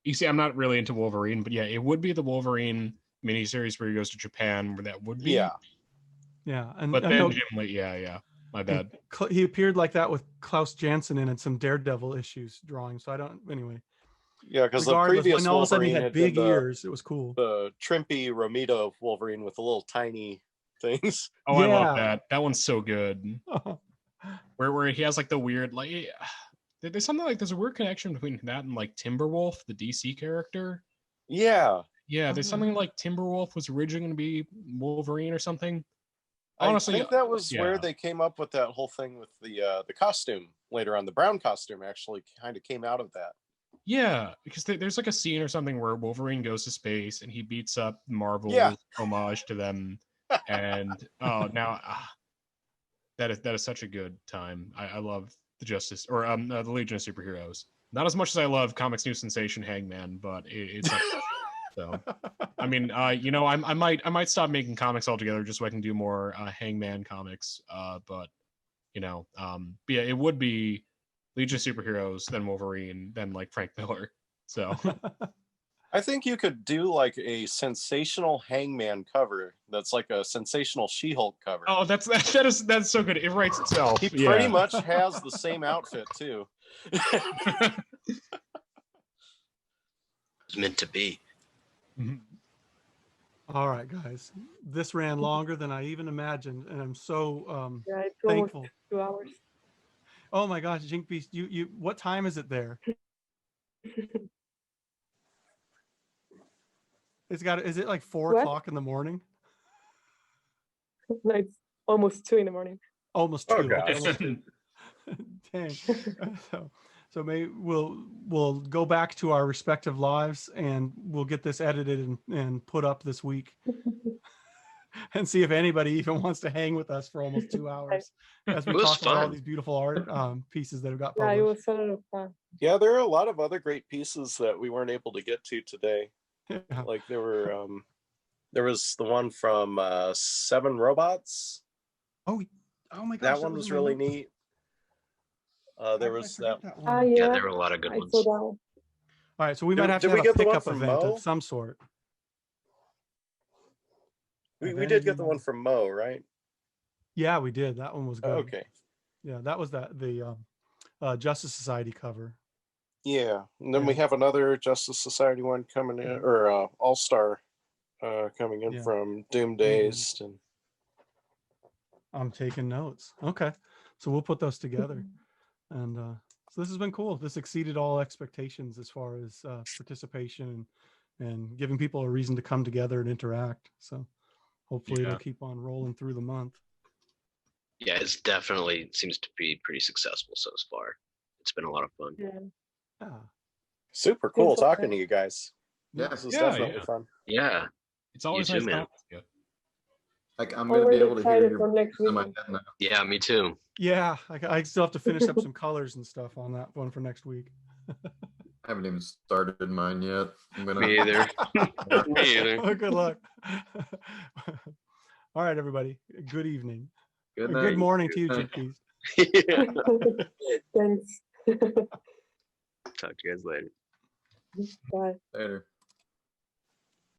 You see, I'm not really into Wolverine, but yeah, it would be the Wolverine miniseries where he goes to Japan, where that would be. Yeah. Yeah, and But I then know Jim Lee, yeah. My bad. he appeared like that with Klaus Janson in some Daredevil issues drawing. So I don't. Anyway. Yeah, because the Regardless, previous when all of a sudden he Wolverine had had been big ears, it was cool. the Trimpy Romito Wolverine with the little tiny things. Oh, I love Yeah. that. That one's so good. Where he has like the weird like there's something like there's a weird connection between that and like Timberwolf, the DC character. Yeah. Yeah, there's something like Timberwolf was originally going to be Wolverine or something. Honestly, I think that was yeah. where they came up with that whole thing with the costume later on. The brown costume actually kind of came out of that. Yeah, because there's like a scene or something where Wolverine goes to space and he beats up Marvel's homage to them, and that is such a good time. I love the Justice or the Legion of Superheroes. Not as much as I love Comics New Sensation Hangman, but it's so. I mean, I might stop making comics altogether just so I can do more Hangman comics. But yeah, it would be Legion of Superheroes, then Wolverine, then like Frank Miller. So I think you could do like a sensational Hangman cover that's like a sensational She-Hulk cover. Oh, that's so good. It writes itself. He pretty much has the same outfit too. It's meant to be. All right, guys. This ran longer than I even imagined, and I'm so Yeah, it's thankful. almost 2 hours. Oh my gosh, Jink Beast, you what time is it there? Is it like 4 o'clock in the morning? No, it's almost 2 in the morning. Almost 2. Oh, gosh. Almost 2. Dang. So maybe we'll go back to our respective lives and we'll get this edited and put up this week and see if anybody even wants to hang with us for almost 2 hours as we talk about all these beautiful art pieces that have got published. Yeah, it was a lot of fun. Yeah, there are a lot of other great pieces that we weren't able to get to today. Yeah. Like there was the one from 7 Robots. Oh my gosh, that one was really neat. There was that. Yeah, there were a lot of good ones. All right, so we might have to have a pickup event of some sort. We did get the one from Mo, right? Yeah, we did. That one was good. Okay. Yeah, that was the Justice Society cover. Yeah, and then we have another Justice Society one coming in, or All-Star coming in from Doom Dazed. And I'm taking notes. Okay, so we'll put those together. And so this has been cool. This exceeded all expectations as far as participation and giving people a reason to come together and interact. So hopefully it'll keep on rolling through the month. Yeah, it's definitely seems to be pretty successful so far. It's been a lot of fun. Yeah. Super cool talking to you guys. Yeah, this is definitely fun. Yeah, it's always you nice too, man. Like I'm gonna be able to hear your voice in my head now. Yeah, me too. Yeah, I still have to finish up some colors and stuff on that one for next week. I haven't even started mine yet. Me either. Me either. Oh, good luck. All right, everybody. Good evening. Good night. Good morning to you, Jinkies. Thanks. Talk to you guys later. Bye. Later.